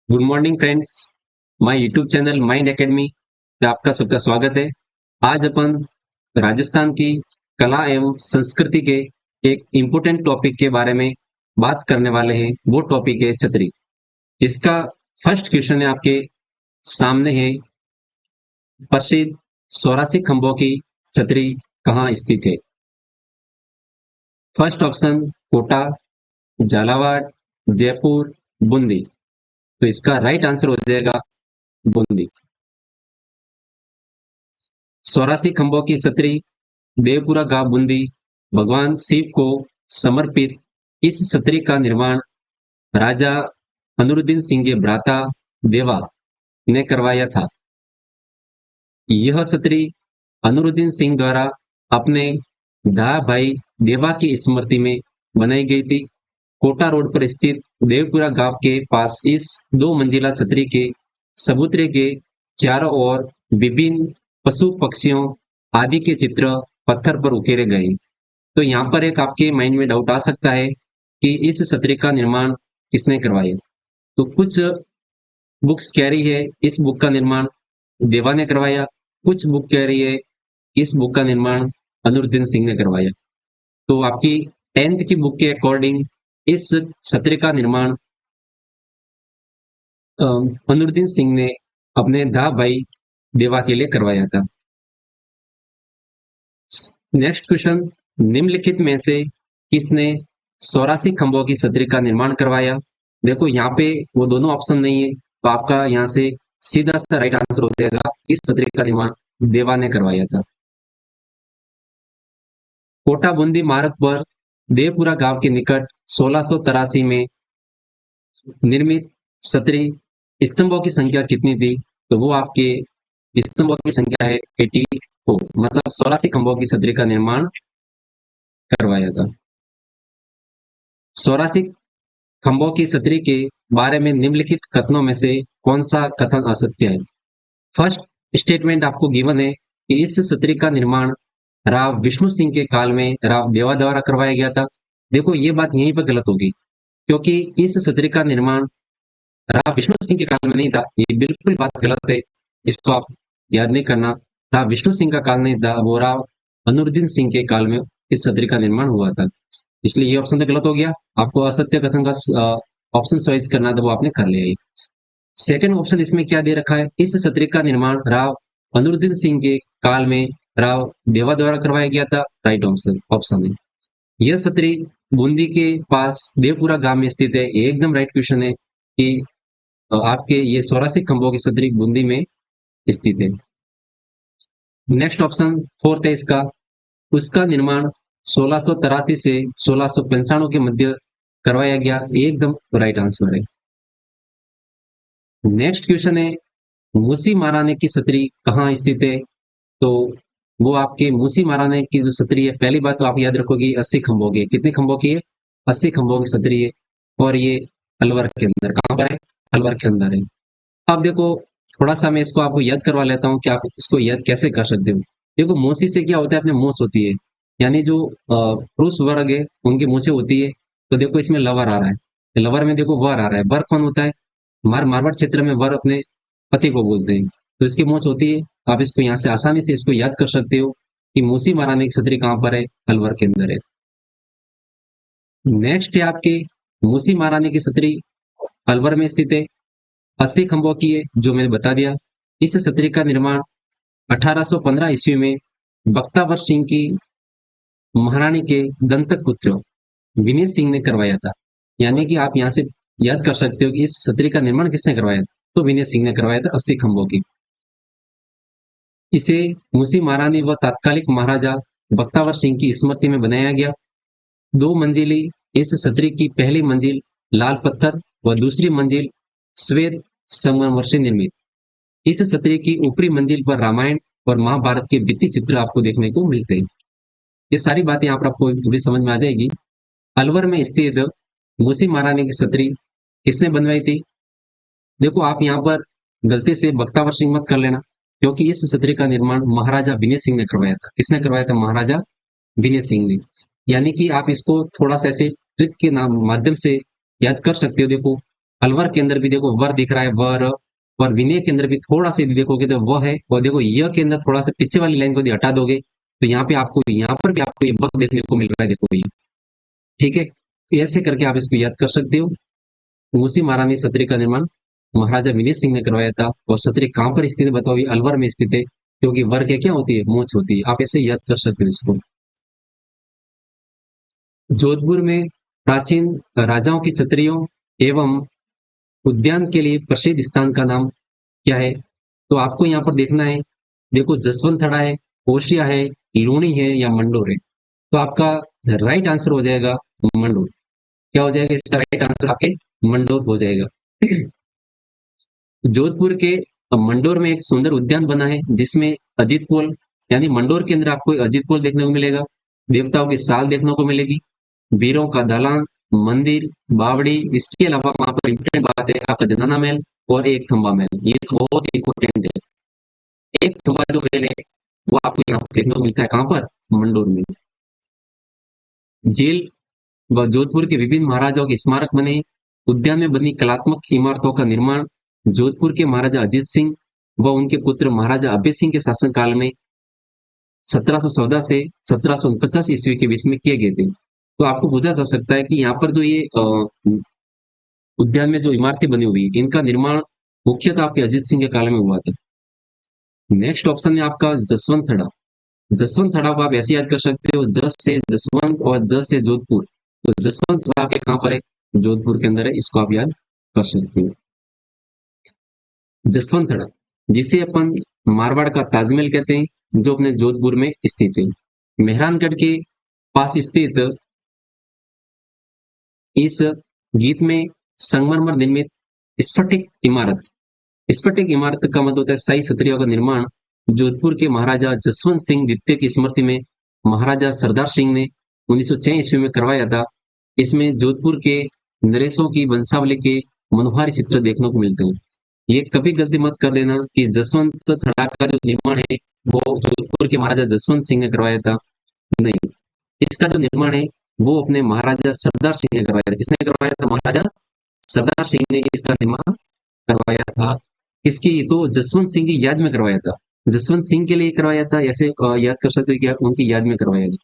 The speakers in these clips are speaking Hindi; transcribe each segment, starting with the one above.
Good morning friends. My YouTube channel mind academy में आपका सबका स्वागत है। आज अपन राजस्थान की कला एवं संस्कृति के एक इम्पोर्टेंट टॉपिक के बारे में बात करने वाले हैं। वो टॉपिक है छतरी, जिसका फर्स्ट क्वेश्चन है आपके सामने है। प्रसिद्ध 84 खंभों की छतरी कहाँ स्थित है? First option Kota, Jhalawar, Jaipur, Bundi. तो इसका राइट आंसर हो जाएगा बूंदी। 84 खंभों की छतरी देवपुरा गांव बूंदी भगवान शिव को समर्पित इस छतरी का निर्माण राजा अनुरुद्दीन सिंह के भ्राता देवा ने करवाया था। यह छतरी अनुरुद्दीन सिंह द्वारा अपने दा भाई देवा की स्मृति में बनाई गई थी। कोटा रोड पर स्थित देवपुरा गांव के पास इस 2 मंजिला छतरी के चबूतरे के चारों ओर विभिन्न पशु पक्षियों आदि के चित्र पत्थर पर उकेरे गए। तो यहाँ पर एक आपके माइंड में डाउट आ सकता है कि इस छतरी का निर्माण किसने करवाया। तो कुछ बुक्स कह रही है इस बुक का निर्माण देवा ने करवाया, कुछ बुक कह रही है इस बुक का निर्माण अनुरुद्दीन सिंह ने करवाया। तो आपकी 10th की बुक के अकॉर्डिंग इस छतरी का निर्माण अनुरुद्दीन सिंह ने अपने दा भाई देवा के लिए करवाया था। नेक्स्ट क्वेश्चन, निम्नलिखित में से किसने 84 खंभों की छतरी का निर्माण करवाया? देखो यहाँ पे वो दोनों ऑप्शन नहीं है, तो आपका यहाँ से सीधा सा राइट आंसर हो जाएगा इस छतरी का निर्माण देवा ने करवाया था। कोटा बूंदी मार्ग पर देवपुरा गांव के निकट 1683 में निर्मित छतरी स्तंभों की संख्या कितनी थी? तो वो आपके स्तंभों की संख्या है 84, मतलब 84 खंभों की छतरी का निर्माण करवाया था। 84 खंभों की छतरी के बारे में निम्नलिखित कथनों में से कौन सा कथन असत्य है? फर्स्ट स्टेटमेंट आपको गिवन है कि इस छतरी का निर्माण राव विष्णु सिंह के काल में राव देवा द्वारा करवाया गया था। देखो ये बात यहीं पर गलत होगी, क्योंकि इस छतरी का निर्माण राव विष्णु सिंह के काल में नहीं था। ये बिल्कुल बात गलत है, इसको आप याद नहीं करना। राव विष्णु सिंह का काल नहीं था, वो राव अनुरुद्दीन सिंह के काल में इस छतरी का निर्माण हुआ था। इसलिए ये ऑप्शन तो गलत हो गया। आपको असत्य कथन का ऑप्शन चॉइस करना था, वो आपने कर लिया। सेकंड ऑप्शन इसमें क्या दे रखा है? इस छतरी का निर्माण राव अनुरुद्दीन सिंह के काल में राव देवा द्वारा करवाया गया था। राइट ऑप्शन है। यह छतरी बूंदी के पास देवपुरा गांव में स्थित है। ये एकदम राइट क्वेश्चन है कि आपके ये 84 खंभों की छतरी बूंदी में स्थित है। नेक्स्ट ऑप्शन फोर्थ है इसका, उसका निर्माण 1683 से 1695 के मध्य करवाया गया। एकदम राइट आंसर है। नेक्स्ट क्वेश्चन है, मूसी महारानी की छतरी कहाँ स्थित है? तो वो आपके मूसी महारानी की जो छतरी है, पहली बात तो आप याद रखोगे 80 खंभों की। कितने खंभों की है? 80 खंभों की छतरी है, और ये अलवर के अंदर, कहाँ पर है? अलवर के अंदर है। अब देखो, थोड़ा सा मैं इसको आपको याद करवा लेता हूँ कि आप इसको याद कैसे कर सकते हो। देखो मूसी से क्या होता है, अपने मूस होती है, यानी जो पुरुष वर्ग है उनकी मूछें होती है। तो देखो इसमें लवर आ रहा है, लवर में देखो वर आ रहा है। वर कौन होता है? मारवाड़ क्षेत्र में वर अपने पति को बोलते हैं, तो इसकी मूछ होती है। आप इसको यहाँ से आसानी से इसको याद कर सकते हो कि मूसी महारानी की छतरी कहाँ पर है? अलवर के अंदर है। नेक्स्ट है आपके, मूसी महारानी की छतरी अलवर में स्थित है, 80 खंभों की है, जो मैंने बता दिया। इस छतरी का निर्माण 1815 ईस्वी में बख्तावर सिंह की महारानी के दंतक पुत्र विनय सिंह ने करवाया था। यानी कि आप यहाँ से याद कर सकते हो कि इस छतरी का निर्माण किसने करवाया था? तो विनय सिंह ने करवाया था 80 खंभों की। इसे मूसी महारानी व तात्कालिक महाराजा बख्तावर सिंह की स्मृति में बनाया गया। 2 मंजिली इस छतरी की पहली मंजिल लाल पत्थर व दूसरी मंजिल श्वेत संगमरमर से निर्मित। इस छतरी की ऊपरी मंजिल पर रामायण और महाभारत के भित्ति चित्र आपको देखने को मिलते हैं। ये सारी बातें यहाँ पर आपको भी समझ में आ जाएगी। अलवर में स्थित मूसी महारानी की छतरी किसने बनवाई थी? देखो आप यहाँ पर गलती से बख्तावर सिंह मत कर लेना, क्योंकि इस छतरी का निर्माण महाराजा विनय सिंह ने करवाया था। किसने करवाया था? महाराजा विनय सिंह ने। यानी कि आप इसको थोड़ा सा ऐसे ट्रिक के नाम माध्यम से याद कर सकते हो। देखो अलवर के अंदर भी देखो वर दिख रहा है, वर। और विनय के अंदर भी थोड़ा सा यदि देखोगे तो वह है। और देखो य के अंदर थोड़ा सा पीछे वाली लाइन को यदि हटा दोगे तो यहाँ पे आपको, यहाँ पर भी आपको ये वह देखने को मिल रहा है, देखो ये। ठीक है, तो ऐसे करके आप इसको याद कर सकते हो। मूसी महारानी सत्री का निर्माण महाराजा विनय सिंह ने करवाया था। और सत्री कहाँ पर स्थित है बताओ, ये अलवर में स्थित है, क्योंकि वर के क्या होती है, मूछ होती है। आप ऐसे याद कर सकते हो इसको। जोधपुर में प्राचीन राजाओं की छतरियों एवं उद्यान के लिए प्रसिद्ध स्थान का नाम क्या है? तो आपको यहाँ पर देखना है, देखो जसवंत थड़ा है, ओशिया है, लूणी है या मंडोर है। तो आपका राइट आंसर हो जाएगा मंडोर। क्या हो जाएगा इसका राइट आंसर? आपके मंडोर हो जाएगा। जोधपुर के मंडोर में एक सुंदर उद्यान बना है जिसमें अजीत पोल, यानी मंडोर के अंदर आपको अजीत पोल देखने को मिलेगा, देवताओं की साल देखने को मिलेगी, वीरों का दालान, मंदिर, बावड़ी। इसके अलावा वहां पर इम्पोर्टेंट बात है आपका जनाना महल और एक थंबा महल। ये तो बहुत इंपॉर्टेंट है। एक थंबा जो महल है वो आपको यहाँ पर देखने को मिलता है, कहाँ पर? मंडोर में। जेल व जोधपुर के विभिन्न महाराजाओं के स्मारक बने। उद्यान में बनी कलात्मक इमारतों का निर्माण जोधपुर के महाराजा अजीत सिंह व उनके पुत्र महाराजा अभय सिंह के शासनकाल में 1714 से 1749 ईस्वी के बीच में किए गए थे। तो आपको पूछा जा सकता है कि यहाँ पर जो ये उद्यान में जो इमारतें बनी हुई है इनका निर्माण मुख्यतः आपके अजीत सिंह के काल में हुआ था। नेक्स्ट ऑप्शन है आपका जसवंत थड़ा। जसवंत थड़ा को आप ऐसे याद कर सकते हो, जस से जसवंत और ज से जोधपुर। तो जसवंत थड़ा आपके कहाँ पर है? जोधपुर के अंदर है, इसको आप याद कर सकते हो। जसवंत थड़ा, जिसे अपन मारवाड़ का ताजमहल कहते हैं, जो अपने जोधपुर में स्थित है। मेहरानगढ़ के पास स्थित इस गीत में संगमरमर निर्मित स्फटिक इमारत, स्फटिक इमारत का मतलब होता है शाही क्षत्रियों का निर्माण, जोधपुर के महाराजा जसवंत सिंह द्वितीय की स्मृति में महाराजा सरदार सिंह ने 1906 ईस्वी में करवाया था। इसमें जोधपुर के नरेशों की वंशावली के मनोहारी चित्र देखने को मिलते हैं। ये कभी गलती मत कर देना कि जसवंत थड़ा का जो निर्माण है वो जोधपुर के महाराजा जसवंत सिंह ने करवाया था, नहीं। इसका जो निर्माण है वो अपने महाराजा सरदार सिंह ने करवाया था। किसने करवाया था? महाराजा सरदार सिंह ने इसका निर्माण करवाया था। किसकी? तो जसवंत सिंह की याद में करवाया था। जसवंत सिंह के लिए करवाया था, ऐसे याद कर सकते हो कि उनकी याद में करवाया था।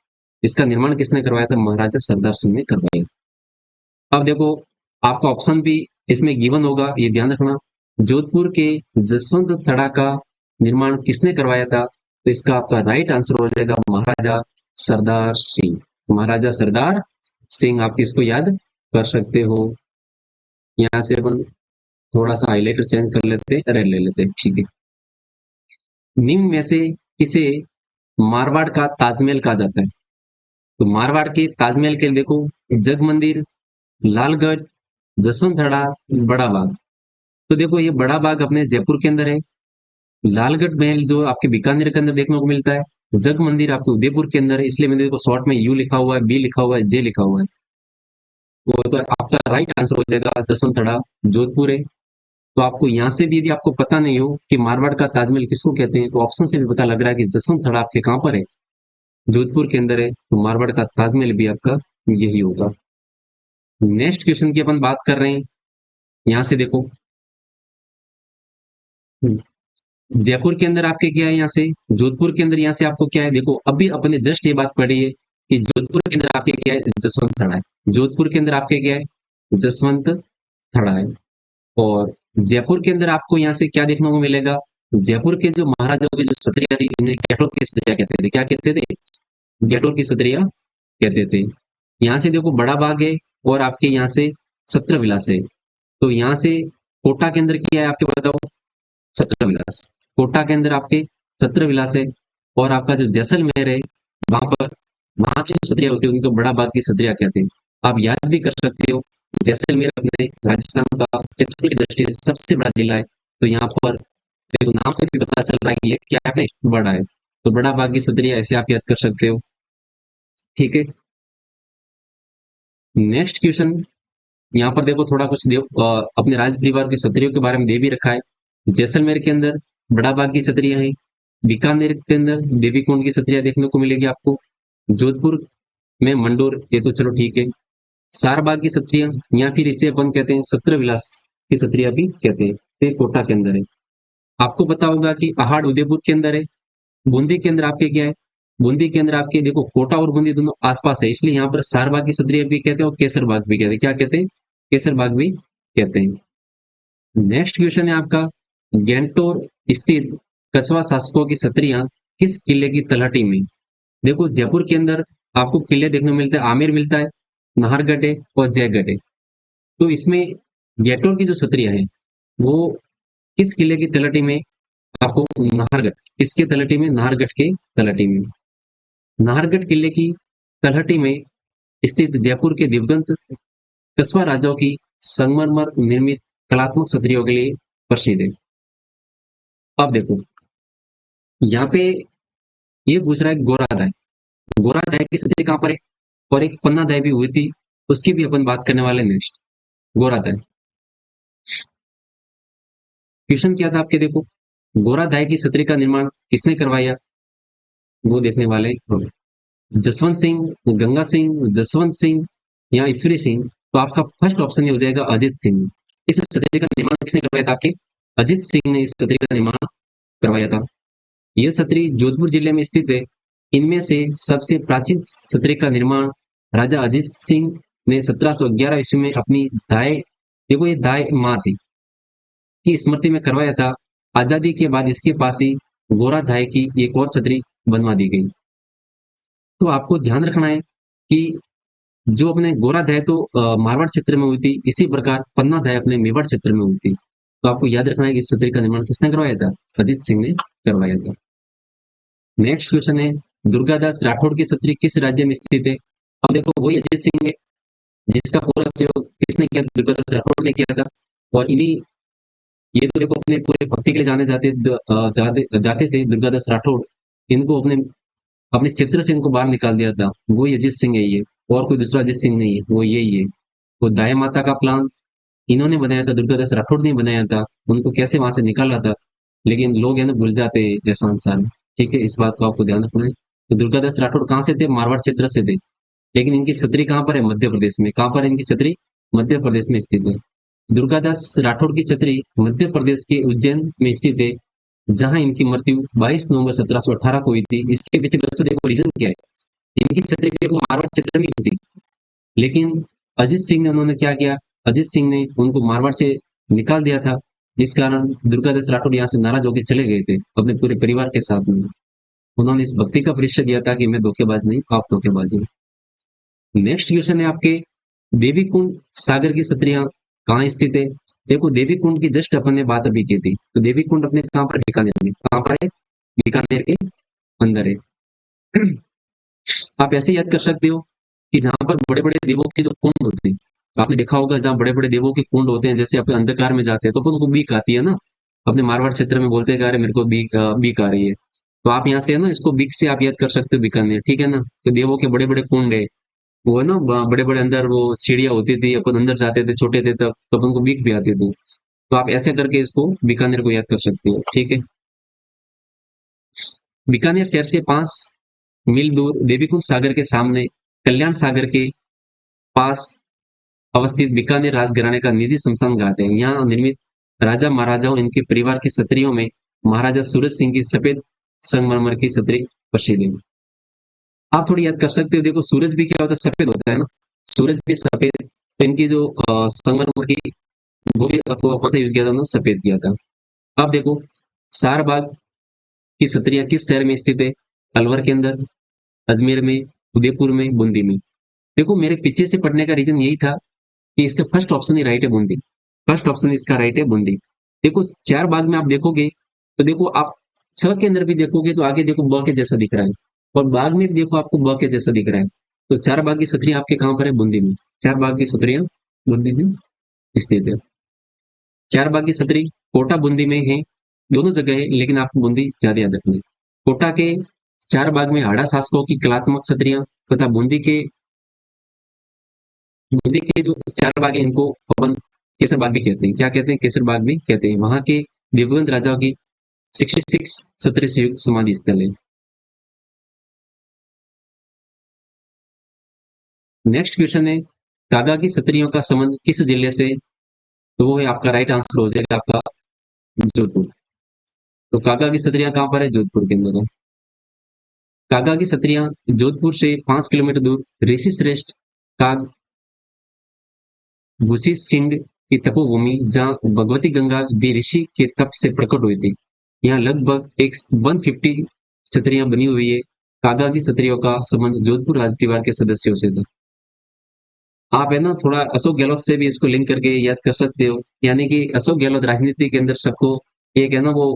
इसका निर्माण किसने करवाया था? महाराजा सरदार सिंह ने करवाया था। अब देखो आपका ऑप्शन भी इसमें गिवन होगा, ये ध्यान रखना। जोधपुर के जसवंत थड़ा का निर्माण किसने करवाया था? तो इसका आपका राइट आंसर हो जाएगा महाराजा सरदार सिंह। महाराजा सरदार सिंह, आप इसको याद कर सकते हो। यहाँ से अपन थोड़ा सा हाईलाइटर चेंज कर लेते हैं, रेड ले लेते हैं, ठीक है। निम्न में से किसे मारवाड़ का ताजमहल कहा जाता है? तो मारवाड़ के ताजमहल के लिए देखो, जग मंदिर, लालगढ़, जसवंतथड़ा, बड़ा बाग। तो देखो ये बड़ा बाग अपने जयपुर के अंदर है, लालगढ़ महल जो आपके बीकानेर के अंदर देखने को मिलता है, जग मंदिर आपके उदयपुर के अंदर है। इसलिए मैंने देखो शॉर्ट में यू लिखा हुआ है, बी लिखा हुआ है, जे लिखा हुआ है। वो तो आपका राइट आंसर हो जाएगा जसवंतथड़ा, जोधपुर है। तो आपको यहाँ से भी यदि आपको पता नहीं हो कि मारवाड़ का ताजमहल किसको कहते हैं, तो ऑप्शन से भी पता लग रहा है कि जसवंत थड़ा आपके कहाँ पर है? जोधपुर के अंदर है। तो मारवाड़ का ताजमहल भी आपका यही होगा। नेक्स्ट क्वेश्चन की अपन बात कर रहे हैं। यहाँ से देखो, जयपुर के अंदर आपके क्या है, यहाँ से जोधपुर के अंदर यहाँ से आपको क्या है, देखो अभी अपने जस्ट ये बात पढ़ी है कि जोधपुर के अंदर आपके क्या है, जसवंत थड़ा है। जोधपुर के अंदर आपके क्या है, जसवंत थड़ा है। और जयपुर के अंदर आपको यहाँ से क्या देखने को मिलेगा? जयपुर के जो महाराजाओं के जो क्षत्रिय थे इन्हें गैटोर की क्षत्रिया कहते थे। क्या कहते थे? गैटोर की क्षत्रिया कहते थे। यहाँ से देखो बड़ा बाग है और आपके यहाँ से सत्र विलास है। तो यहाँ से कोटा के अंदर क्या है आपके बताओ? सत्र विलास। कोटा के अंदर आपके सत्र विलास है। और आपका जो जैसलमेर है वहां पर, वहां की जो क्षत्रिया होती है उनको बड़ा बाग की क्षत्रिया कहते हैं। आप याद भी कर सकते हो, जैसलमेर अपने राजस्थान का क्षेत्रफल की दृष्टि से सबसे बड़ा जिला है। तो यहाँ पर देखो नाम से भी पता चल रहा है कि ये क्या है, बड़ा है। तो बड़ा बाग की क्षत्रिया ऐसे आप याद कर सकते हो, ठीक है। नेक्स्ट क्वेश्चन, यहाँ पर देखो थोड़ा कुछ अपने राज परिवार के क्षत्रियों के बारे में दे भी रखा है। जैसलमेर के अंदर बड़ा बाग की क्षत्रिया है, बीकानेर के अंदर देवी कुंड की क्षत्रिया देखने को मिलेगी आपको, जोधपुर में मंडोर, ये तो चलो ठीक है, सारबाग की क्षत्रिया, या फिर इसे अपन कहते हैं सत्र विलास की क्षत्रिय भी कहते हैं। तो ये कोटा के अंदर है। आपको पता होगा कि पहाड़ उदयपुर के अंदर है। बूंदी के अंदर आपके क्या है? बूंदी के अंदर आपके देखो कोटा और बूंदी दोनों आसपास है, इसलिए यहाँ पर सारबाग की क्षत्रिय भी कहते हैं और केसर बाग भी कहते हैं। क्या कहते हैं? केसर बाग भी कहते हैं। नेक्स्ट क्वेश्चन है आपका, गैंटोर स्थित कछवा शासकों की क्षत्रियां किस किले की तलहटी में? देखो जयपुर के अंदर आपको किले देखने को मिलते हैं, आमेर मिलता है, नाहरगढ़ है और जयगढ़ है। तो इसमें गैटोर की जो क्षत्रिय है वो किस किले की तलहटी में? आपको नाहरगढ़, किसके तलहटी में? नाहरगढ़ के तलहटी में। नाहरगढ़ किले की तलहटी में स्थित जयपुर के दिवंगत कछवा राजाओं की संगमरमर निर्मित कलात्मक क्षत्रियों के लिए प्रसिद्ध है। अब देखो यहाँ पे ये पूछ रहा है गोरादाय। गोरादाय की क्षत्रिय कहाँ पर है? और एक पन्नादाय भी हुई थी, उसकी भी अपन बात करने वाले नेक्स्ट। गोरादाय क्वेश्चन क्या था आपके, देखो गोरादाय की क्षत्रिय का निर्माण किसने करवाया? वो देखने वाले हैं। जसवंत सिंह, गंगा सिंह, जसवंत सिंह या ईश्वरी सिंह। तो आपका फर्स्ट ऑप्शन ये हो जाएगा अजित सिंह। इस क्षत्रिय का निर्माण किसने करवाया था आपके? अजित सिंह ने इस क्षत्रिय का निर्माण करवाया था। यह क्षत्रिय जोधपुर जिले में स्थित है। इनमें से सबसे प्राचीन क्षत्रिय का निर्माण राजा अजित सिंह ने 1711 ईस्वी में अपनी दाई, देखो ये दाई माँ थी, की स्मृति में करवाया था। आजादी के बाद इसके पास ही गोराधाय की एक और छतरी बनवा दी गई। तो आपको ध्यान रखना है कि जो अपने गोराधाय तो मारवाड़ क्षेत्र में हुई थी, इसी प्रकार पन्नाधाय अपने मेवाड़ क्षेत्र में हुई थी। तो आपको याद रखना है कि इस छतरी का निर्माण किसने करवाया था? अजित सिंह ने करवाया था। नेक्स्ट क्वेश्चन है, दुर्गादास राठौड़ की छतरी किस राज्य में स्थित है? अब देखो वही अजित सिंह है जिसका पूरा सहयोग किसने किया? दुर्गादास राठौड़ ने किया था। और इन्हीं, ये तो देखो अपने पूरे भक्ति के लिए जाते थे दुर्गादास राठौड़। इनको अपने अपने चित्र से इनको बाहर निकाल दिया था, वो अजित सिंह है ये, और कोई दूसरा अजित सिंह नहीं है, वो यही है। वो दाया माता का प्लान इन्होंने बनाया था, दुर्गादास राठौड़ ने बनाया था। उनको कैसे वहां से निकाला था, लेकिन लोग है ना भूल जाते हैं एहसान साहब। ठीक है, इस बात को आपको ध्यान रखना है। तो दुर्गादास राठौड़ कहाँ से थे? मारवाड़ क्षेत्र से थे। लेकिन इनकी छतरी कहाँ पर है? मध्य प्रदेश में। कहाँ पर है इनकी छतरी? मध्य प्रदेश में स्थित है। दुर्गादास राठौड़ की छतरी मध्य प्रदेश के उज्जैन में स्थित है, जहां इनकी मृत्यु 22 नवंबर 1718 को हुई थी। इसके पीछे बच्चों देखो रीजन क्या है। इनकी छतरी देखो मारवाड़ क्षेत्र में हुई थी, लेकिन अजित सिंह ने उन्होंने क्या किया? अजित सिंह ने उनको मारवाड़ से निकाल दिया था, जिस कारण दुर्गादास राठौड़ यहाँ से नाराज होकर चले गए थे अपने पूरे परिवार के साथ में। उन्होंने इस भक्ति का परिचय दिया था कि मैं धोखेबाज नहीं, आप धोखेबाज हैं। नेक्स्ट क्वेश्चन है आपके, देवी कुंड सागर की क्षत्रियां कहाँ स्थित है? देखो देवी कुंड की जस्ट अपन ने बात अभी की थी। तो देवी कुंड अपने कहाँ पर? बीकानेर में। कहाँ पर है? बीकानेर के अंदर है। आप ऐसे याद कर सकते हो कि जहां पर बड़े बड़े देवों के जो कुंड होते हैं, तो आपने देखा होगा जहाँ बड़े बड़े देवों के कुंड होते हैं, जैसे अपने अंधकार में जाते हैं तो अपन को बीक आती है ना। अपने मारवाड़ क्षेत्र में बोलते हैं कि अरे मेरे को बीक आ रही है। तो आप यहाँ से है ना इसको बीक से आप याद कर सकते हो, बीकानेर। ठीक है ना। तो देवों के बड़े बड़े कुंड है, वो है ना बड़े बड़े अंदर वो सीढ़ियां होती थी, अपन अंदर जाते थे, छोटे थे तब, तो अपन को बीक भी आती थी। तो आप ऐसे करके इसको बीकानेर को याद कर सकते हो। ठीक है। बीकानेर शहर से 5 मील दूर देवीकुंड सागर के सामने कल्याण सागर के पास अवस्थित बीकानेर राजघराने का निजी शमशान घाट है। यहाँ निर्मित राजा महाराजाओं इनके परिवार के क्षत्रियों में महाराजा सूरज सिंह की सफेद संगमरमर की छतरी प्रसिद्ध है। आप थोड़ी याद कर सकते हो, देखो सूरज भी क्या होता है? सफेद होता है ना। सूरज भी सफेद। तो इनकी जो संगमरमर की, वो भी आपको कौन सा यूज किया था? उन्होंने सफेद किया था। अब देखो सारबाग की छतरियां किस शहर में स्थित है? अलवर के अंदर, अजमेर में, उदयपुर में, बूंदी में। देखो मेरे पीछे से पढ़ने का रीजन यही था कि इसका फर्स्ट ऑप्शन ही राइट है, बूंदी। फर्स्ट ऑप्शन इसका राइट है, बूंदी। देखो चार बाग में आप देखोगे तो देखो आप छ के अंदर भी देखोगे तो आगे देखो ब के जैसा दिख रहा है, और बाग में भी देखो आपको ब के जैसा दिख रहा है। तो चार बाग की छतरियां आपके कहाँ पर है? बूंदी में। चार बाग की छतरियां बूंदी में स्थित है। चार बाग की छतरी कोटा बूंदी में है, दोनों जगह है, लेकिन आपको बूंदी ज्यादा याद रखनी है। कोटा के चार बाग में हाड़ा शासकों की कलात्मक छतरियां, तथा बूंदी के जो चार बाग है इनको अपन केसर बाग भी कहते हैं। क्या कहते हैं? केसर बाग भी कहते हैं। वहां के दिवंगत राजाओं की 66 सत्र से युक्त समाधि स्थल है। नेक्स्ट क्वेश्चन है, कागा की क्षत्रियों का संबंध किस जिले से तो वो है आपका राइट आंसर हो जाएगा आपका जोधपुर। तो काका की सत्रिया कहाँ पर है? जोधपुर के अंदर है। काका की सत्रिया जोधपुर से 5 किलोमीटर दूर ऋषि श्रेष्ठ काग भूसी सिंध की तपोभूमि जहाँ भगवती गंगा भी ऋषि के तप से प्रकट हुई थी। यहाँ लगभग एक 150 छतरियां बनी हुई है। काका की छतरियों का संबंध जोधपुर राज परिवार के सदस्यों से था। आप है ना थोड़ा अशोक गहलोत से भी इसको लिंक करके याद कर सकते हो। यानी कि अशोक गहलोत राजनीति के अंदर सबको एक है ना वो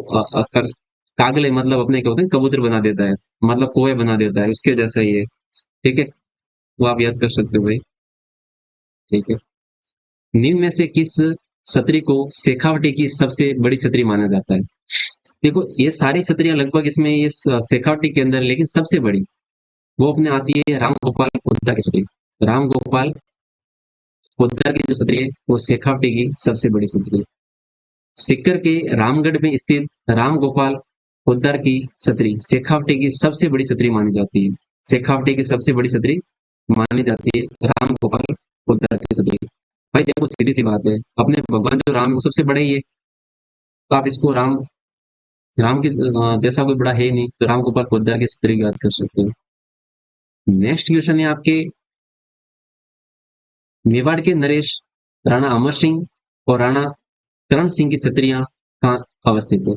कागले मतलब अपने क्या होते हैं कबूतर बना देता है, मतलब कोए बना देता है, उसके जैसा ही है। ठीक है, वो आप याद कर सकते हो भाई। ठीक है। निम्न में से किस छतरी को शेखावटी की सबसे बड़ी छतरी माना जाता है? देखो ये सारी छतरियां लगभग इसमें ये शेखावटी के अंदर, लेकिन सबसे बड़ी वो अपने आती है राम गोपाल पोद्दार की छतरी। राम गोपाल पोद्दार की जो छतरी है वो शेखावटी की सबसे बड़ी छतरी है। सीकर के रामगढ़ में स्थित राम गोपाल पोद्दार की छतरी शेखावटी की सबसे बड़ी छतरी मानी जाती है। शेखावटी की सबसे बड़ी छतरी मानी जाती है राम गोपाल पोद्दार की छतरी। भाई देखो सीधी सी बात है, अपने भगवान जो राम है वो सबसे बड़े ही है, तो आप इसको राम राम की जैसा कोई बड़ा है ही नहीं, तो राम गोपाल पोद्दार की छतरी की बात कर सकते हो। नेक्स्ट क्वेश्चन है आपके, मेवाड़ के नरेश राणा अमर सिंह और राणा करण सिंह की छतरियां कहाँ अवस्थित है?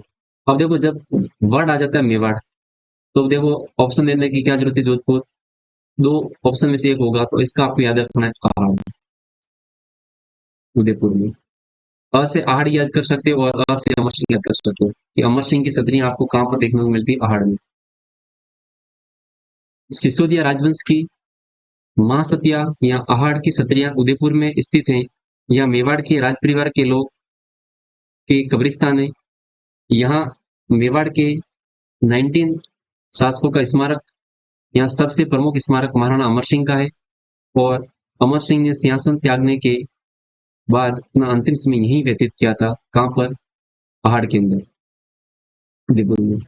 अब देखो जब वर्ड आ जाता है मेवाड़, तो देखो ऑप्शन देने की क्या जरूरत है? जोधपुर दो ऑप्शन में से एक होगा, तो इसका आपको याद रखना है पहाड़, उदयपुर में। अ से आहड़ याद कर सकते हो और अ से अमर सिंह याद कर सकते हो कि अमर सिंह की छतरियां आपको कहाँ पर देखने को मिलती है? आहड़ में। सिसोदिया राजवंश की महासतिया या आहड़ की छतरियां उदयपुर में स्थित हैं, या मेवाड़ के राज परिवार के लोग के कब्रिस्तान है। यहाँ मेवाड़ के 19 शासकों का स्मारक, यहाँ सबसे प्रमुख स्मारक महाराणा अमर सिंह का है। और अमर सिंह ने सिंहासन त्यागने के बाद अपना अंतिम समय यहीं व्यतीत किया था। कहाँ पर? पहाड़ के अंदर, उदयपुर में।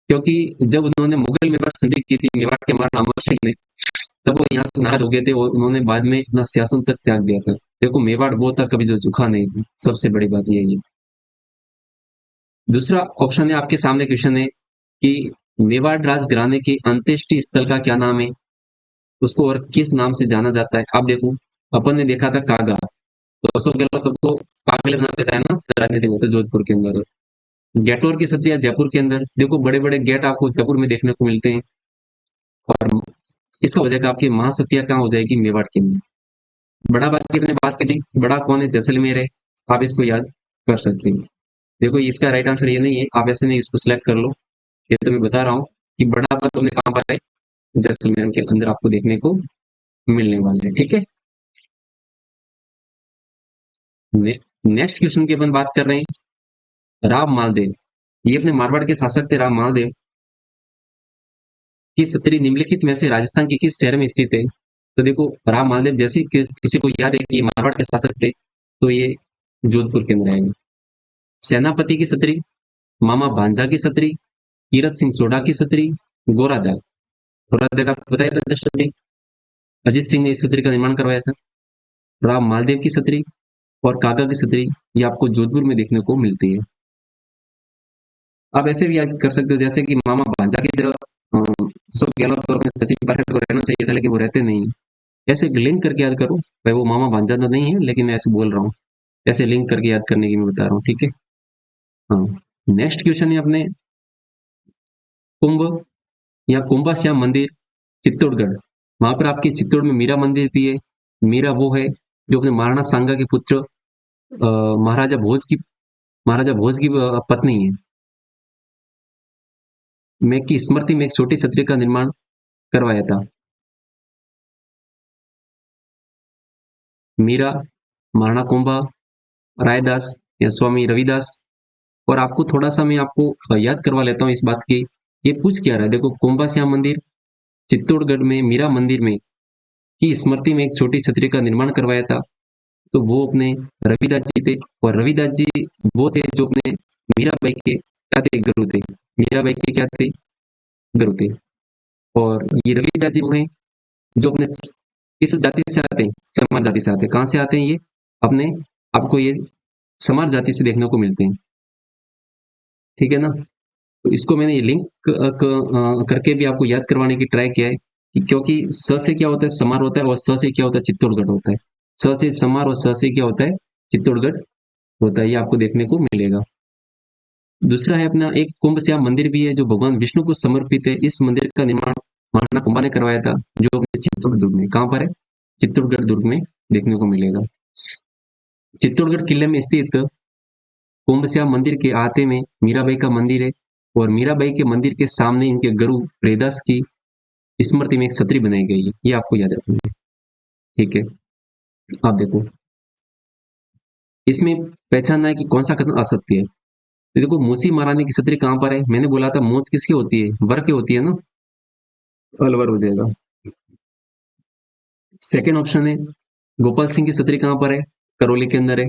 क्योंकि जब उन्होंने मुगल मेवाड़ संधि की थी मेवाड़ के महाराणा अमर सिंह ने, तब वो यहाँ से नाराज हो गए थे और उन्होंने बाद में अपना सिंहासन तक त्याग दिया था। देखो मेवाड़ वो था कभी जो झुका नहीं, सबसे बड़ी बात यही है। दूसरा ऑप्शन है आपके सामने क्वेश्चन है कि मेवाड़ राज घराने के अंत्येष्टि स्थल का क्या नाम है, उसको और किस नाम से जाना जाता है? आप देखो अपन ने देखा था कागा, तो अशोक गहलोत सबको कागले बना देता है ना राजनीति में, तो जोधपुर के अंदर। गेटोर की छतरियां जयपुर के अंदर, देखो बड़े बड़े गेट आपको जयपुर में देखने को मिलते हैं। और इसका हो जाएगा आपकी महासतिया कहाँ हो जाएगी? मेवाड़ के अंदर। बड़ा बात की अपने बात की थी, बड़ा कौन है? जैसलमेर है। आप इसको याद कर सकते हो। देखो इसका राइट आंसर ये नहीं है, आप ऐसे नहीं इसको सिलेक्ट कर लो, ये तो मैं बता रहा हूँ कि बड़ा बात तुमने कहाँ पर है, जैसलमेर के अंदर आपको देखने को मिलने वाले है। ठीक है। नेक्स्ट क्वेश्चन की अपन बात कर रहे हैं राव मालदेव। ये अपने मारवाड़ के शासक थे राव मालदेव। की छतरी निम्नलिखित में से राजस्थान के किस शहर में स्थित है? तो देखो राव मालदेव जैसे किसी को याद है कि ये मारवाड़ के शासक थे, तो ये जोधपुर के अंदर आएगा। सेनापति की छतरी, मामा भांजा की छतरी, कीरत सिंह सोढ़ा की छतरी, गोरादाग। गोरादाग आपको बताया था जस्ट अभी, अजीत सिंह ने इस छतरी का निर्माण करवाया था। राव मालदेव की छतरी और काका की छतरी ये आपको जोधपुर में देखने को मिलती है। आप ऐसे भी याद कर सकते हो जैसे कि मामा भांजा की तरफ अशोक गहलोत और अपने सचिन पायलट को रहना चाहिए था, लेकिन वो रहते नहीं। ऐसे लिंक करके याद करो भाई, वो मामा भांजा तो नहीं है, लेकिन मैं ऐसे बोल रहा हूँ, ऐसे लिंक करके याद करने की मैं बता रहा हूँ। ठीक है। हाँ। नेक्स्ट क्वेश्चन है अपने, कुंभ या कुंभा श्याम मंदिर चित्तौड़गढ़, वहां पर आपकी चित्तौड़ में मीरा मंदिर भी है। मीरा वो है जो अपने महाराणा सांगा के पुत्र महाराजा भोज की पत्नी है। मैं की स्मृति में एक छोटी छतरी का निर्माण करवाया था। मीरा, महाराणा कुंभा, रायदास या स्वामी रविदास। और आपको थोड़ा सा मैं आपको याद करवा लेता हूँ इस बात की, ये पूछ क्या रहा है। देखो कुंभा श्याम मंदिर चित्तौड़गढ़ में मीरा मंदिर में की स्मृति में एक छोटी छतरी का निर्माण करवाया था, तो वो अपने रविदास जी थे। और रविदास जी वो थे जो अपने मीराबाई के क्या थे? गुरु थे। मीराबाई के क्या थे? गुरु थे। और ये रविदास जी वो हैं जो अपने किस जाति से आते हैं? चमार जाति से आते हैं। कहाँ से आते हैं ये? अपने आपको ये समार जाति से देखने को मिलते हैं। ठीक है ना? तो इसको मैंने ये लिंक करके भी आपको याद करवाने की ट्राई किया है कि क्योंकि स से क्या होता है समार होता है और स से क्या होता है चित्तौड़गढ़ होता है। स से समार और स से क्या होता है चित्तौड़गढ़ होता है, ये आपको देखने को मिलेगा। दूसरा है अपना एक कुंभ श्याम मंदिर भी है जो भगवान विष्णु को समर्पित है। इस मंदिर का निर्माण महाराणा कुंभा ने करवाया था, जो अपने चित्तौड़ दुर्ग में, कहाँ पर है, चित्तौड़गढ़ दुर्ग में देखने को मिलेगा। चित्तौड़गढ़ किले में स्थित कुंभ श्याम मंदिर के आते में मीराबाई का मंदिर है और मीराबाई के मंदिर के सामने इनके गुरु रैदास की स्मृति में एक छतरी बनाई गई है, ये आपको याद रखना है। ठीक है, आप देखो इसमें पहचानना है कि कौन सा कथन असत्य है। तो देखो मूसी महारानी की छतरी कहाँ पर है, मैंने बोला था मोच किसकी होती है, वर की होती है ना, अलवर हो जाएगा। सेकंड ऑप्शन है गोपाल सिंह की छतरी कहाँ पर है, करौली के अंदर है।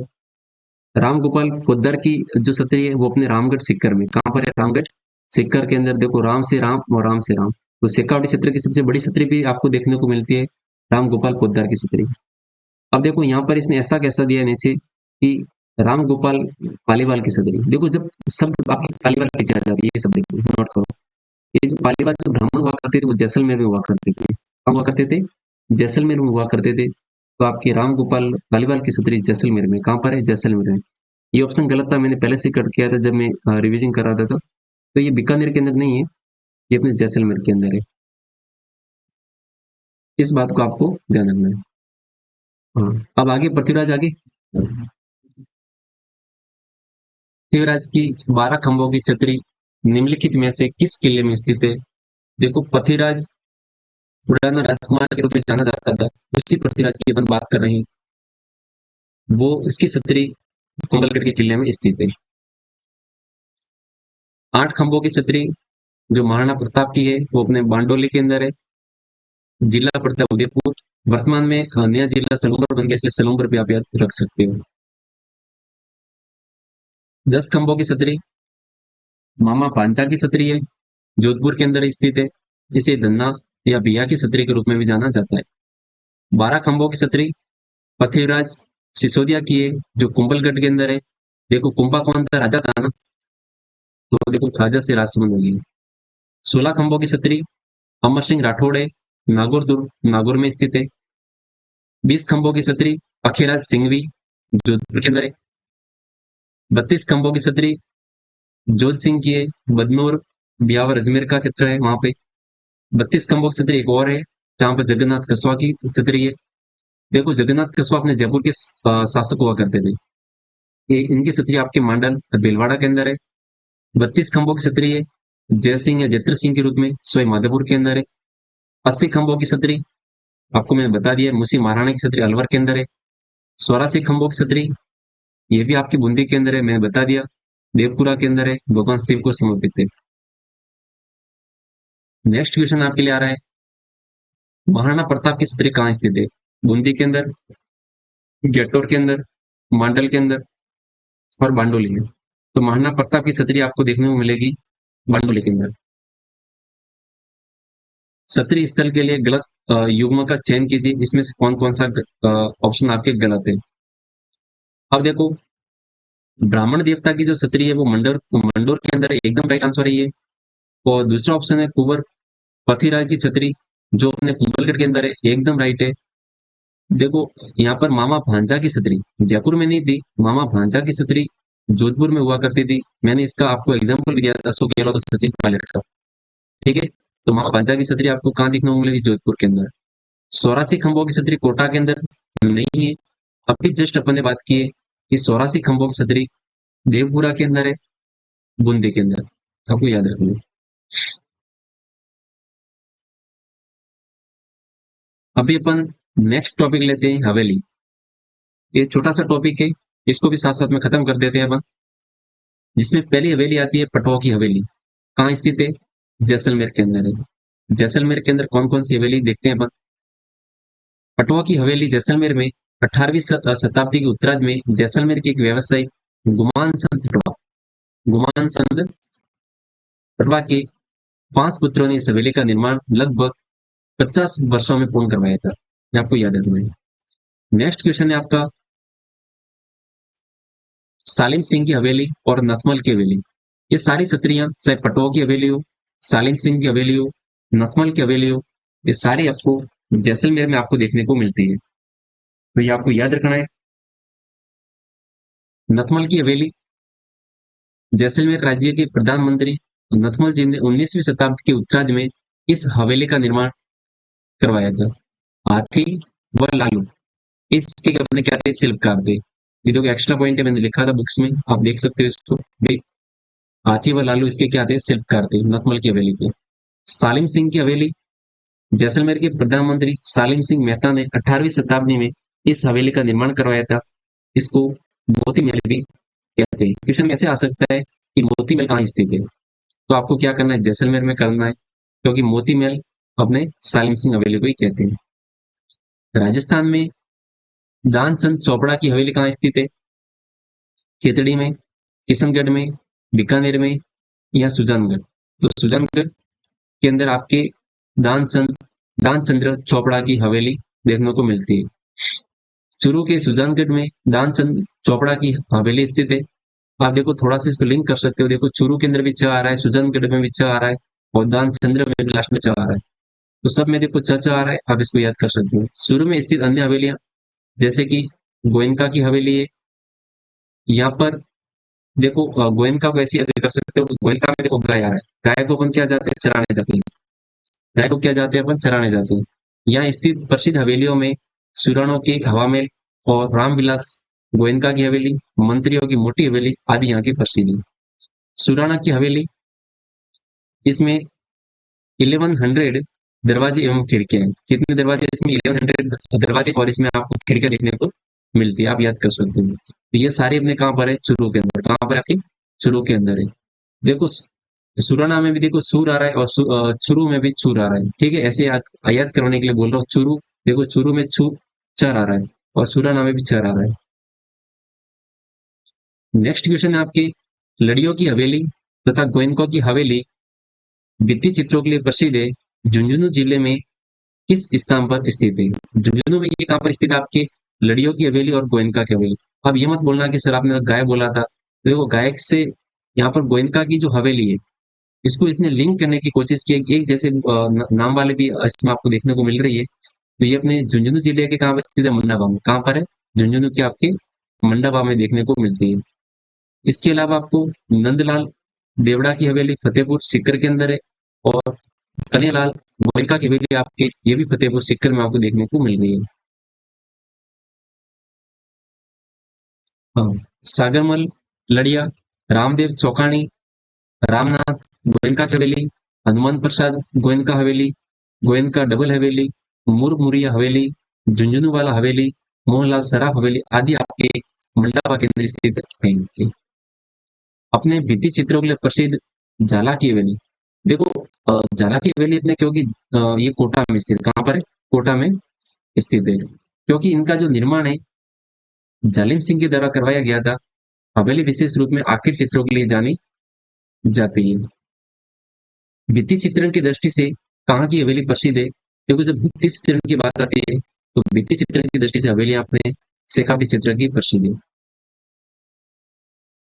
राम गोपाल पोद्दार की जो छतरी है वो अपने रामगढ़ सिक्कर में, कहाँ पर है, रामगढ़ सिक्कर के अंदर। देखो राम से राम और राम से राम, तो शेखावटी क्षेत्र की सबसे बड़ी छतरी भी आपको देखने को मिलती है राम गोपाल पोद्दार की छतरी। अब देखो यहाँ पर इसने ऐसा कैसा दिया है नीचे कि राम गोपाल पालीवाल की छतरी। देखो जब शब्द आपकी पालीवाल पीछे आ जाती है, ये सब देखो नोट करो। ये जो पालीवाल जो ब्राह्मण हुआ करते थे वो जैसलमेर में हुआ करते थे, कहाँ हुआ करते थे, जैसलमेर में हुआ करते थे। तो आपके राम गोपाल पालीवाल की छतरी जैसलमेर में, कहाँ पर है, जैसलमेर में। ये ऑप्शन गलत था, मैंने पहले से कट किया था जब मैं रिवीजन कर रहा था। तो ये बीकानेर के अंदर नहीं है, ये अपने जैसलमेर के अंदर है। इस बात को आपको ध्यान रखना है। हाँ, अब आगे पृथ्वीराज आगे। पृथ्वीराज की 12 खंभों की छतरी निम्नलिखित में से किस किले में स्थित है। देखो पृथ्वीराज पुराना राजकुमार के रूप में जाना जाता था, उसी पृथ्वीराज की अपन बात कर रहे हैं। वो इसकी छतरी कुंभलगढ़ के किले में स्थित है। 8 खंभों की छतरी जो महाराणा प्रताप की है वो अपने बांडोली के अंदर है, जिला पड़ता है उदयपुर। वर्तमान में नया जिला सलूंबर बन गया, इसलिए सलूंबर भी आप याद रख सकते हो। 10 खंभों की छतरी मामा भांजा की छतरी है, जोधपुर के अंदर स्थित है। इसे धन्ना या बिया की छतरी के रूप में भी जाना जाता है। 12 खंभों की छतरी पृथ्वीराज सिसोदिया की है, जो कुंभलगढ़ के अंदर है। देखो कुंभा कौन था, राजा था ना, तो देखो राजा से राजसमंद हो गई। 16 खंभों की छतरी अमर सिंह राठौड़ है, नागौर दुर्ग नागौर में स्थित है। 20 खंभों की छतरी अखीराज सिंघवी, जोधपुर के अंदर है। 32 खंभों की छतरी जोध सिंह की है, बदनौर ब्यावर अजमेर का चित्र है वहां पे। 32 खंभों की छतरी एक और है जहां पर जगन्नाथ कस्वा की छतरी है। देखो जगन्नाथ कस्वा अपने जयपुर के शासक हुआ करते थे। ये इनकी छतरी आपके मांडल भीलवाड़ा के अंदर है। 32 खंभों की छतरी है जय सिंह या जत्र सिंह के रूप में सोई माधोपुर के अंदर है। 80 खंभों की छतरी आपको मैंने बता दिया, मुसी महाराणा की छतरी अलवर के अंदर है। 84 खंभों की छतरी ये भी आपकी बूंदी के अंदर है, मैंने बता दिया, देवपुरा के अंदर है, भगवान शिव को समर्पित है। नेक्स्ट क्वेश्चन आपके लिए आ रहा है, महाराणा प्रताप की छतरी कहाँ स्थित है। बूंदी के अंदर, गेटोर के अंदर, मांडल के अंदर और बांडोली में। तो महाराणा प्रताप की छतरी आपको देखने को मिलेगी बांडोली के अंदर। छतरी स्थल के लिए गलत युग्म का चयन कीजिए, इसमें से कौन कौन सा ऑप्शन आपके गलत है। अब देखो ब्राह्मण देवता की जो छतरी है वो मंडोर मंडोर के अंदर है, एकदम राइट आंसर है ये। और दूसरा ऑप्शन है कुंवर पथिराज की छतरी जो अपने कुंभलगढ़ के अंदर है, एकदम राइट है। देखो यहाँ पर मामा भांजा की छतरी जयपुर में नहीं थी, मामा भांजा की छतरी जोधपुर में हुआ करती थी। मैंने इसका आपको एग्जाम्पल भी दिया था, अशोक गहलोत और सचिन पायलट का। ठीक है, तो मामा भांजा की छतरी आपको कहाँ देखने को मिलेगी, जोधपुर के अंदर। 84 खंभों की छतरी कोटा के अंदर नहीं है। अभी जस्ट अपन ने बात की है कि 84 खंभों की छतरी देवपुरा के अंदर है, बूंदी के अंदर, आपको याद रखना है। अभी अपन नेक्स्ट टॉपिक लेते हैं, हवेली। ये छोटा सा टॉपिक है, इसको भी साथ साथ में खत्म कर देते हैं अपन। जिसमें पहली हवेली आती है पटवा की हवेली, कहाँ स्थित है, जैसलमेर के अंदर है। जैसलमेर के अंदर कौन कौन सी हवेली देखते हैं अपन। पटवा की हवेली जैसलमेर में 18वीं शताब्दी के उत्तरार्ध में जैसलमेर के एक व्यवसायी गुमान संत पटवा, गुमान संत पटवा के 5 पुत्रों ने इस हवेली का निर्माण लगभग 50 वर्षों में पूर्ण करवाया था, ये आपको याद रखना है। नेक्स्ट क्वेश्चन है आपका, सालिम सिंह की हवेली और नथमल की हवेली, ये सारी सत्रियां, चाहे पटवा की हवेली हो, सालिम सिंह की हवेली हो, नथमल की हवेली हो, ये सारी आपको जैसलमेर में आपको देखने को मिलती है। तो ये आपको याद रखना है। नथमल की हवेली, जैसलमेर राज्य के प्रधानमंत्री नथमल जी ने 19वीं शताब्दी के उत्तरार्ध में इस हवेली का निर्माण करवाया था। हाथी व लालू, इसके अपने क्या थे, शिल्पकार थे। ये तो एक्स्ट्रा पॉइंट है, मैंने लिखा था बुक्स में, आप देख सकते हो इसको भी। हाथी व लालू इसके क्या थे, शिल्पकार थे नथमल की हवेली के। सालिम सिंह की हवेली, जैसलमेर के प्रधानमंत्री सालिम सिंह मेहता ने 18वीं शताब्दी में इस हवेली का निर्माण करवाया था। इसको मोती महल भी कहते हैं। क्वेश्चन कैसे आ सकता है कि मोती महल कहाँ स्थित है, तो आपको क्या करना है, जैसलमेर में करना है, क्योंकि मोती महल अपने सालिम सिंह हवेली को ही कहते हैं। राजस्थान में दानचंद चोपड़ा की हवेली कहाँ स्थित है, खेतड़ी में, किशनगढ़ में, बीकानेर में या सुजानगढ़। तो सुजानगढ़ के अंदर आपके दानचंद दानचंद्र चोपड़ा की हवेली देखने को मिलती है। चूरू के सुजानगढ़ में दानचंद चोपड़ा की हवेली स्थित है। आप देखो थोड़ा सा इसको लिंक कर सकते हो, देखो चूरू के अंदर भी च आ रहा है, सुजानगढ़ में भी च आ रहा है, और दानचंद्र में भी लास्ट में च आ रहा है। तो सब में देखो च आ रहा है, आप इसको याद कर सकते हो। चूरू में स्थित अन्य हवेलियां जैसे कि गोयनका की हवेली है। यहाँ पर देखो गोयनका को ऐसे याद कर सकते हो, गोयनका में देखो गाय आ रहा है, गाय को अपन क्या जाते हैं, चराने जाते हैं, गाय को क्या जाते हैं, अपन चराने जाते हैं। यहाँ स्थित प्रसिद्ध हवेलियों में सुराणों की हवा महल और रामविलास गोयनका की हवेली, मंत्रियों की मोटी हवेली आदि यहाँ की प्रसिद्ध है। सुराणा की हवेली, इसमें 1100 दरवाजे एवं खिड़कियां हैं। कितने दरवाजे इसमें, 1100 दरवाजे, और इसमें आपको खिड़कियां देखने को मिलती है, आप याद कर सकते हो। तो ये सारे अपने कहाँ पर है, चुरू के अंदर। कहाँ पर आपके, चुरू के अंदर है। देखो सुराना में भी देखो सूर आ रहा है, और चुरू में भी चूर आ रहा है। ठीक है, ऐसे याद करवाने के लिए बोल रहा हूँ। चुरू देखो, चुरू में चर आ रहा है, और सुराना में भी चर आ रहा है। नेक्स्ट क्वेश्चन है आपकी, लड़ियों की हवेली तथा गोयनकों की हवेली भित्ति चित्रों के लिए प्रसिद्ध है, झुंझुनू जिले में किस स्थान पर स्थित है। झुंझुनू में ये कहाँ पर स्थित है, आपके लड़ियों की हवेली और गोयनका की हवेली। अब ये मत बोलना कि सर आपने गाय बोला था। देखो गाय से यहाँ पर गोयनका की जो हवेली है, इसको इसने लिंक करने की कोशिश की, एक जैसे नाम वाले भी इसमें आपको देखने को मिल रही है। तो ये अपने झुंझुनू जिले के कहाँ पर स्थित है, मंडावा में। कहाँ पर है, झुंझुनू के आपके मंडावा में देखने को मिलती है। इसके अलावा आपको नंदलाल देवड़ा की हवेली फतेहपुर सीकर के अंदर है, और कन्हैयालाल गोयनका की हवेली आपके, ये भी फतेहपुर सीकर में आपको देखने को मिल रही है। हाँ, सागरमल लड़िया, रामदेव चौकानी, रामनाथ गोयनका की हवेली, हनुमान प्रसाद गोयनका हवेली, गोयनका डबल हवेली, मुरमुरिया हवेली, झुंझुनू वाला हवेली, मोहनलाल सराफ हवेली आदि आपके मंडावा के अंदर स्थित है। अपने भित्ति चित्रों के लिए प्रसिद्ध झाला की हवेली। देखो झाला की हवेली अपने, क्योंकि ये कोटा में स्थित, कहाँ पर है, कोटा में स्थित है। क्योंकि इनका जो निर्माण है जालिम सिंह के द्वारा करवाया गया था। हवेली विशेष रूप में आखिर चित्रों के लिए जानी जाती है। भित्ति चित्रण की दृष्टि से कहाँ की हवेली प्रसिद्ध है, क्योंकि जब भित्ति चित्रण की बात आती है तो भित्ति चित्रण की दृष्टि से हवेली अपने शेखावटी चित्र की प्रसिद्ध है।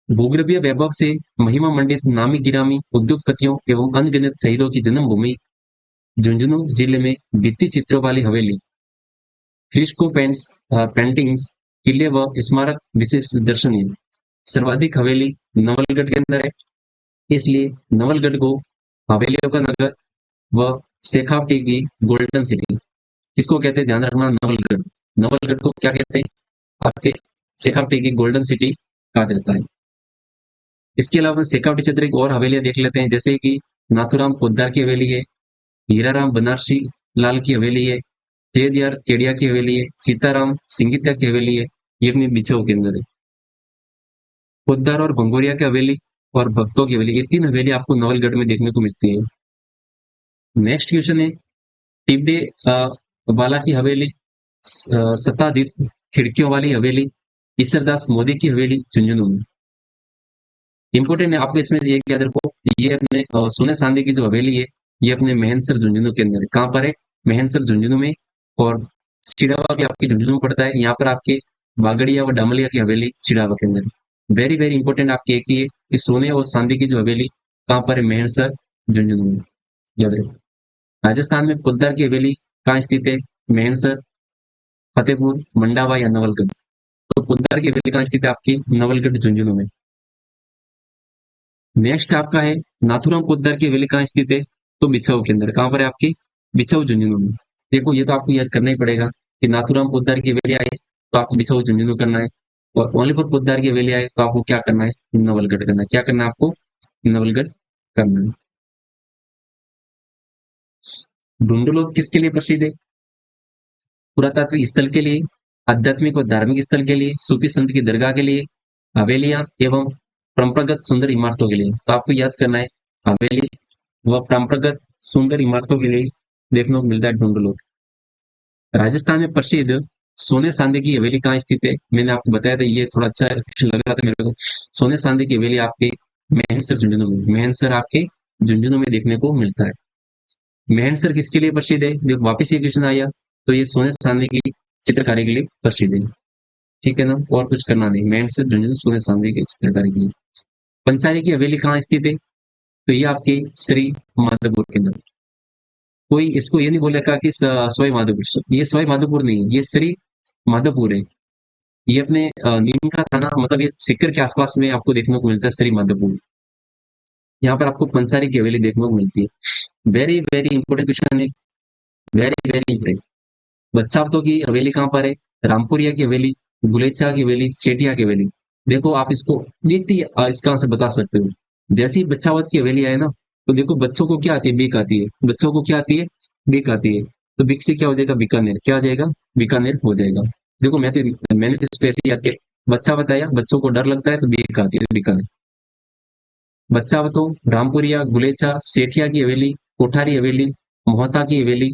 भूगर्भीय वैभव से महिमा मंडित नामी गिरामी उद्योगपतियों एवं अनगिनत शहीदों की जन्मभूमि झुंझुनू जिले में भित्ति चित्रों वाली हवेली, फ्रिस्को पेंटिंग्स, किले व स्मारक विशेष दर्शनीय। सर्वाधिक हवेली नवलगढ़ के अंदर है, इसलिए नवलगढ़ को हवेलियों का नगर व शेखावटी की गोल्डन सिटी, इसको कहते हैं, ध्यान रखना, नवलगढ़। नवलगढ़ को क्या कहते हैं, आपके शेखावटी की गोल्डन सिटी कहा जाता है। इसके अलावा शेखावटी क्षेत्र की और हवेलियां देख लेते हैं, जैसे कि नाथुराम पोद्दार की हवेली है, हीराराम बनारसी लाल की हवेली है, जयदियार केडिया की हवेली है, सीताराम सिंगित्या की हवेली है, ये अपनी बिछो के अंदर है। पोद्दार और भंगोरिया की हवेली और भक्तों की हवेली, ये तीन हवेली आपको नवलगढ़ में देखने को मिलती है। नेक्स्ट क्वेश्चन है, टिब्बे वाला की हवेली, सत्ताधीश खिड़कियों वाली हवेली, ईसरदास मोदी की हवेली झुंझुनू में। इंपोर्टेंट है आपको इसमें ये याद रखो, ये अपने सोने सांदे की जो हवेली है, ये अपने मेहनसर झुंझुनू के अंदर है। कहाँ पर है, मेहनसर झुंझुनू में। और सिडावा भी आपकी झुंझुनू में पड़ता है। यहाँ पर आपके बागड़िया व डामलिया की हवेली सिडावा के अंदर है। वेरी वेरी इंपॉर्टेंट आपकी एक ही है कि सोने और चांदी की जो हवेली कहाँ पर है, मेहरसर झुंझुनू में, याद रहे। राजस्थान में पोद्दार की हवेली कहाँ स्थित है, मेहरसर, फतेहपुर, मंडावा या नवलगढ़। तो पोद्दार की हवेली कहाँ स्थित है आपकी, नवलगढ़ झुंझुनू में। नेक्स्ट आपका है नाथुराम पोद्दार की हवेली कहाँ स्थित है, तो बिछाऊ के अंदर, कहाँ पर है आपकी, बिछाऊ झुंझुनू में। देखो ये तो आपको याद करना ही पड़ेगा कि नाथुराम पोद्दार की हवेली आए तो आपको बिछाऊ झुंझुनू करना है, और ओलीपुर पोद्दार की हवेली आए तो आपको क्या करना है, नवलगढ़ करना है। क्या करना है आपको, नवलगढ़ करना है। ढूंढलोत किसके लिए प्रसिद्ध है, पुरातात्विक स्थल के लिए, आध्यात्मिक और धार्मिक स्थल के लिए, सूफी संत की दरगाह के लिए, हवेलियां एवं परंपरागत सुंदर इमारतों के लिए। तो आपको याद करना है हवेली व परंपरागत सुंदर इमारतों के लिए देखने को मिलता है ढूंढलोत। राजस्थान में प्रसिद्ध सोने सांधे की हवेली कहाँ स्थित है, मैंने आपको बताया था, ये थोड़ा अच्छा क्वेश्चन लग रहा था मेरे को। सोने सांधे की हवेली आपके मेहनसर झुंझुनू में, मेहनसर आपके झुंझुनू में देखने को मिलता है। मेहनसर किसके लिए प्रसिद्ध है, देखो वापिस ये क्वेश्चन आया, तो ये सोने चांदी की चित्रकारी के लिए प्रसिद्ध है। ठीक है ना, और कुछ करना नहीं, मेहनसर झुंझुनू सोने चांदी की चित्रकारी के लिए। पंचारी की हवेली कहाँ स्थित है, तो ये आपके श्री माधोपुर के अंदर। कोई इसको ये नहीं बोलेगा कि सवाई माधोपुर, ये सवाई माधोपुर नहीं है, ये श्री माधोपुर है। ये अपने नीम का थाना, मतलब ये सिक्कर के आसपास में आपको देखने को मिलता है श्री माधोपुर। यहाँ पर आपको पंचारी की हवेली देखने को मिलती है। वेरी वेरी इंपॉर्टेंट क्वेश्चन है, वेरी वेरी इंपॉर्टेंट। बच्चावतों की हवेली कहाँ पर है, रामपुरिया की हवेली, गुलेचा की हवेली, सेठिया की हवेली। देखो आप इसको देखते ही इसका आंसर बता सकते हो। जैसे ही बच्चावत की हवेली आए ना, तो देखो बच्चों को क्या आती है, बीक आती है, बच्चों को क्या आती है, बीक आती है। तो बीक से क्या हो जाएगा, बीकानेर, क्या हो जाएगा, बीकानेर हो जाएगा। देखो मैंने तो इसको ऐसे याद किया, बच्चा बताया, बच्चों को डर लगता है तो बीक आती है, बीकानेर। बच्चावतों, रामपुरिया, गुलेचा, सेठिया की हवेली, कोठारी हवेली, मोहता की हवेली,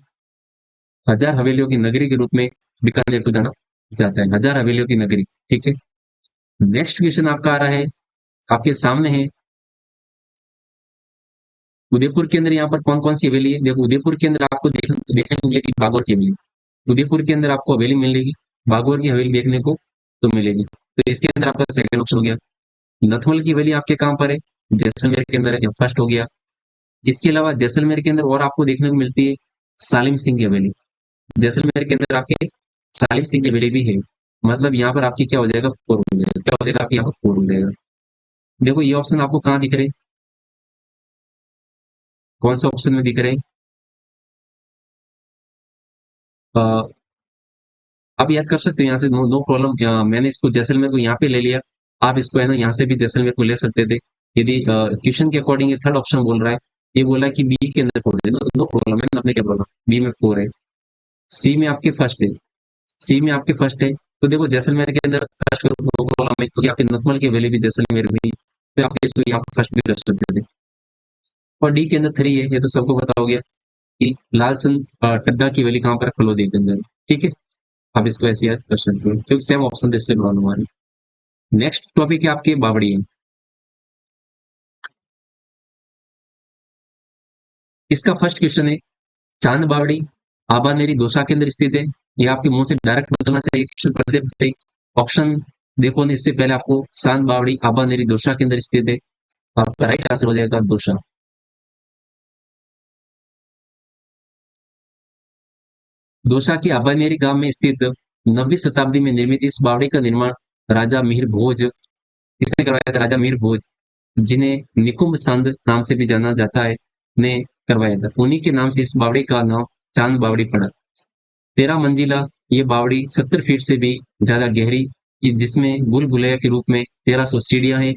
हजार हवेलियों की नगरी के रूप में बीकानेर को जाना जाता है, हजार हवेलियों की नगरी। ठीक है, नेक्स्ट क्वेश्चन आपका आ रहा है, आपके सामने है, उदयपुर के अंदर यहाँ पर कौन कौन सी हवेली है। देखो उदयपुर के अंदर आपको देखने को मिलेगी बागौर की हवेली। उदयपुर के अंदर आपको हवेली मिलेगी, बागौर की हवेली देखने को तो मिलेगी। तो इसके अंदर आपका सेकंड ऑप्शन हो गया। नथमल की हवेली आपके कहाँ पर है, जैसलमेर के अंदर है, फर्स्ट हो गया। इसके अलावा जैसलमेर के अंदर और आपको देखने को मिलती है सालिम सिंह की हवेली। जैसलमेर के अंदर आपके सालिम सिंह की हवेली भी है। मतलब यहाँ पर आपकी क्या हो जाएगा, फोर हो जाएगा, क्या हो जाएगा आपकी यहाँ पर, फोर हो जाएगा। देखो ये ऑप्शन आपको कहाँ दिख रहे हैं, कौन सा ऑप्शन में दिख रहे हैं, आप याद कर सकते हो यहाँ से, नो नो प्रॉब्लम। मैंने इसको जैसलमेर को यहाँ पे ले लिया, आप इसको है ना यहाँ से भी जैसलमेर को ले सकते थे। यदि क्वेश्चन के अकॉर्डिंग ये थर्ड ऑप्शन बोल रहा है, ये बोला है कि बी के अंदर फोर है, नो प्रॉब्लम है, अपने क्या प्रॉब्लम, बी में फोर है। सी में आपके फर्स्ट है, सी में आपके फर्स्ट है। तो देखो जैसलमेर के अंदर फर्स्ट नो प्रॉब्लम है, क्योंकि आपके नथमल की वैली भी जैसलमेर में ही, तो आप इसको यहाँ फर्स्ट भी कर सकते थे। और डी के अंदर थ्री है, ये तो सबको पता हो गया कि लालचंद टड्डा की वैली कहाँ पर है, फलोदी के अंदर। ठीक है, आप इसको ऐसे याद कर सकते हो, क्योंकि सेम ऑप्शन थे इसलिए प्रॉब्लम आ रही। नेक्स्ट टॉपिक है आपकी बावड़ी। इसका फर्स्ट क्वेश्चन है, चांद बावड़ी आबानेरी दोसा के अंदर स्थित है। ये आपके मुंह से डायरेक्ट निकलना चाहिए क्वेश्चन पढ़ते पढ़ते। ऑप्शन देखो ने, इससे पहले आपको चांद बावड़ी आबानेरी दोसा के अंदर स्थित है, तो आपका राइट आंसर हो जाएगा दोसा। दोसा की आबानेरी गांव में स्थित 9वीं शताब्दी में निर्मित इस बावड़ी का निर्माण राजा मिहिर भोज, किसने करवाया था, राजा मिहिर भोज, जिन्हें निकुंभ संद नाम से भी जाना जाता है, ने करवाया था। उन्हीं के नाम से इस बावड़ी का नाम चांद बावड़ी पड़ा। 13 मंजिला ये बावड़ी 70 फीट से भी ज्यादा गहरी, जिसमें भूल भुलैया के रूप में 1300 सीढ़ियां हैं।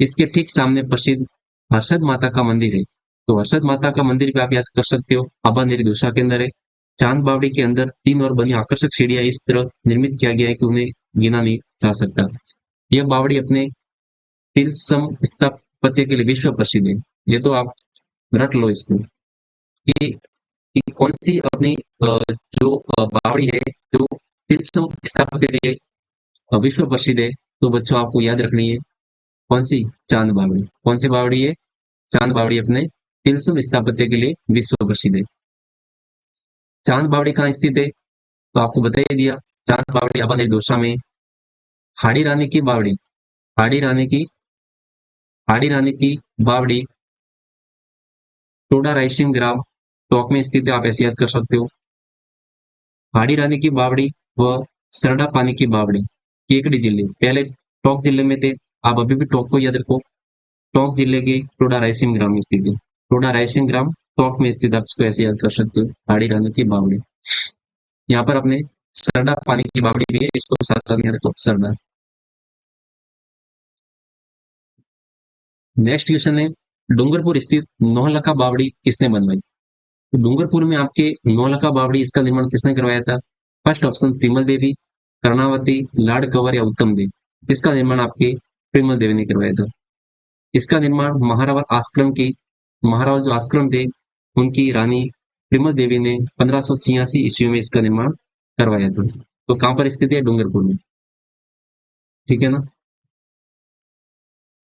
इसके ठीक सामने प्रसिद्ध हर्षद माता का मंदिर है। तो हर्षद माता का मंदिर भी आप याद कर सकते हो, आबानेरी दोसा के अंदर है। चांद बावड़ी के अंदर तीन और बनी आकर्षक सीढ़ियां इस तरह निर्मित किया गया है कि उन्हें गिना नहीं जा सकता। यह बावड़ी अपने तिलस्म स्थापत्य के लिए विश्व प्रसिद्ध है। ये तो आप रट लो इसको कि, कि कौन सी अपनी जो बावड़ी है जो तिलस्म स्थापत्य के लिए विश्व प्रसिद्ध है। तो बच्चों आपको याद रखनी है, कौन सी, चांद बावड़ी। कौन सी बावड़ी है, चांद बावड़ी अपने तिलस्म स्थापत्य के लिए विश्व प्रसिद्ध है। चांद बावड़ी कहाँ स्थित है, तो आपको बता ही दिया, चांद बावड़ी आबानेरी दोसा में। हाड़ी रानी की बावड़ी, हाड़ी रानी की हाड़ी रानी की बावड़ी टोडा राइसिंग ग्राम टोंक में स्थित है, आप ऐसे याद कर सकते हो। हाड़ी रानी की बावड़ी व सरडा पानी की बावड़ी केकड़ी जिले पहले टोंक जिले में थे, आप अभी भी टोंक को याद रखो। टोंक जिले के टोडा रायसिंग ग्राम में स्थित है। टोडा रायसिंग ग्राम टोंक में स्थित, आप इसको ऐसे याद कर सकते हो, हाड़ी रानी की बावड़ी। यहाँ पर अपने सरडा पानी की बावड़ी भी है, इसको साथ साथ में रखो सरडा। नेक्स्ट क्वेश्चन है, डूंगरपुर स्थित नौलखा बावड़ी किसने बनवाई? तो डूंगरपुर में आपके नौलखा बावड़ी, इसका निर्माण किसने करवाया था? फर्स्ट ऑप्शन प्रिमल देवी, कर्णावती, लाड कंवर या उत्तम देव। इसका निर्माण आपके प्रिमल देवी ने करवाया था। इसका निर्माण महारावल आश्रम की महारावल जो आश्रम थे उनकी रानी प्रिमल देवी ने 1586 ईस्वी में इसका निर्माण करवाया था। तो कहाँ पर स्थित है? डूंगरपुर में। ठीक है ना?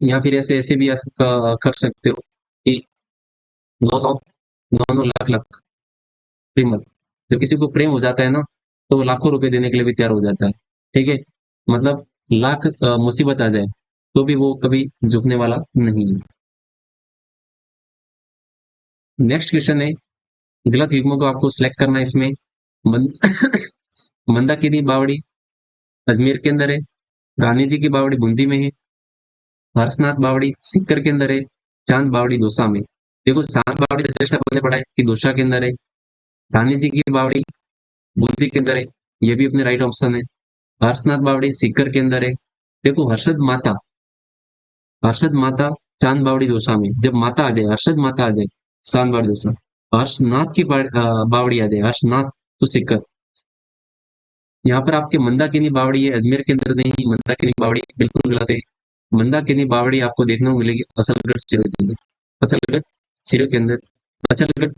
या फिर ऐसे ऐसे भी कर सकते हो कि नौ नौ नौ नौ लाख लाख प्रेमल, जब किसी को प्रेम हो जाता है ना तो वो लाखों रुपए देने के लिए भी तैयार हो जाता है। ठीक है, मतलब लाख मुसीबत आ जाए तो भी वो कभी झुकने वाला नहीं है। नेक्स्ट क्वेश्चन है, गलत युग्म को आपको सिलेक्ट करना है इसमें। मंदाकिनी बावड़ी अजमेर के अंदर है, रानी जी की बावड़ी बूंदी में है, हर्षनाथ बावड़ी सीकर के अंदर है, चांद बावड़ी दौसा में। देखो चांद बावड़ी तो जस्ट अपने पढ़ा है कि दौसा के अंदर है। रानी जी की बावड़ी बूंदी के अंदर है, ये भी अपने राइट ऑप्शन है। हर्षनाथ बावड़ी सीकर के अंदर है। देखो हर्षद माता चांद बावड़ी दौसा में, जब माता आ जाए हर्षद माता आ जाए चांद बावड़ी दौसा, हर्षनाथ की बावड़ी आ जाए हर्षनाथ तो सीकर। यहाँ पर आपके मंदाकिनी बावड़ी है अजमेर के अंदर नहीं, मंदाकिनी बावड़ी बिल्कुल गलत है। मंदाकिनी बावड़ी आपको देखने को मिलेगी असलगढ़ सिरों के अंदर। असलगढ़ सिरों के अंदर। असलगढ़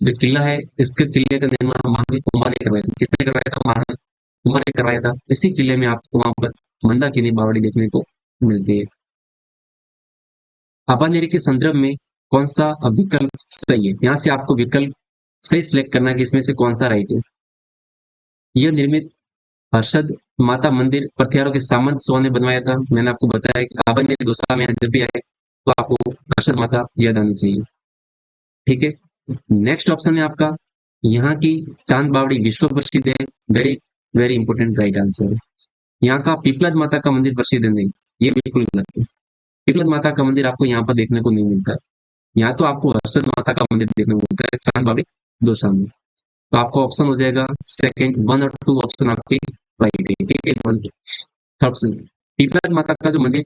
जो किला है, इसके किले का निर्माण महारानी उमा ने करवाया था। किसने करवाया था? महारानी उमा ने करवाया था। इसी किले में आपको वहां पर मंदाकिनी बावड़ी देखने को मिलती है। हाबानेरी के संदर्भ में कौन सा विकल्प सही है? यहाँ से आपको विकल्प सही सिलेक्ट करना है कि इसमें से कौन सा राइट है। यह निर्मित हर्षद माता मंदिर पथियारों के सामंत सो ने बनवाया था। मैंने आपको बताया कि हाबानेरी दोसा में जब भी आए तो आपको हर्षद माता याद आनी चाहिए। ठीक है, नेक्स्ट ऑप्शन है आपका, यहाँ की चांद बावड़ी विश्व प्रसिद्ध है। Very very important right answer है। यहाँ का पीपलद माता का मंदिर प्रसिद्ध नहीं, ये बिल्कुल गलत है। पीपलद माता का मंदिर आपको यहाँ पर देखने को नहीं मिलता। यहाँ तो आपको हर्षद माता का मंदिर देखने को मिलता है चांद बावड़ी दो सामने। तो आपका ऑप्शन हो जाएगा सेकंड, वन और टू ऑप्शन आपके राइट है। ठीक है, थर्ड ऑप्शन पीपलद माता का जो मंदिर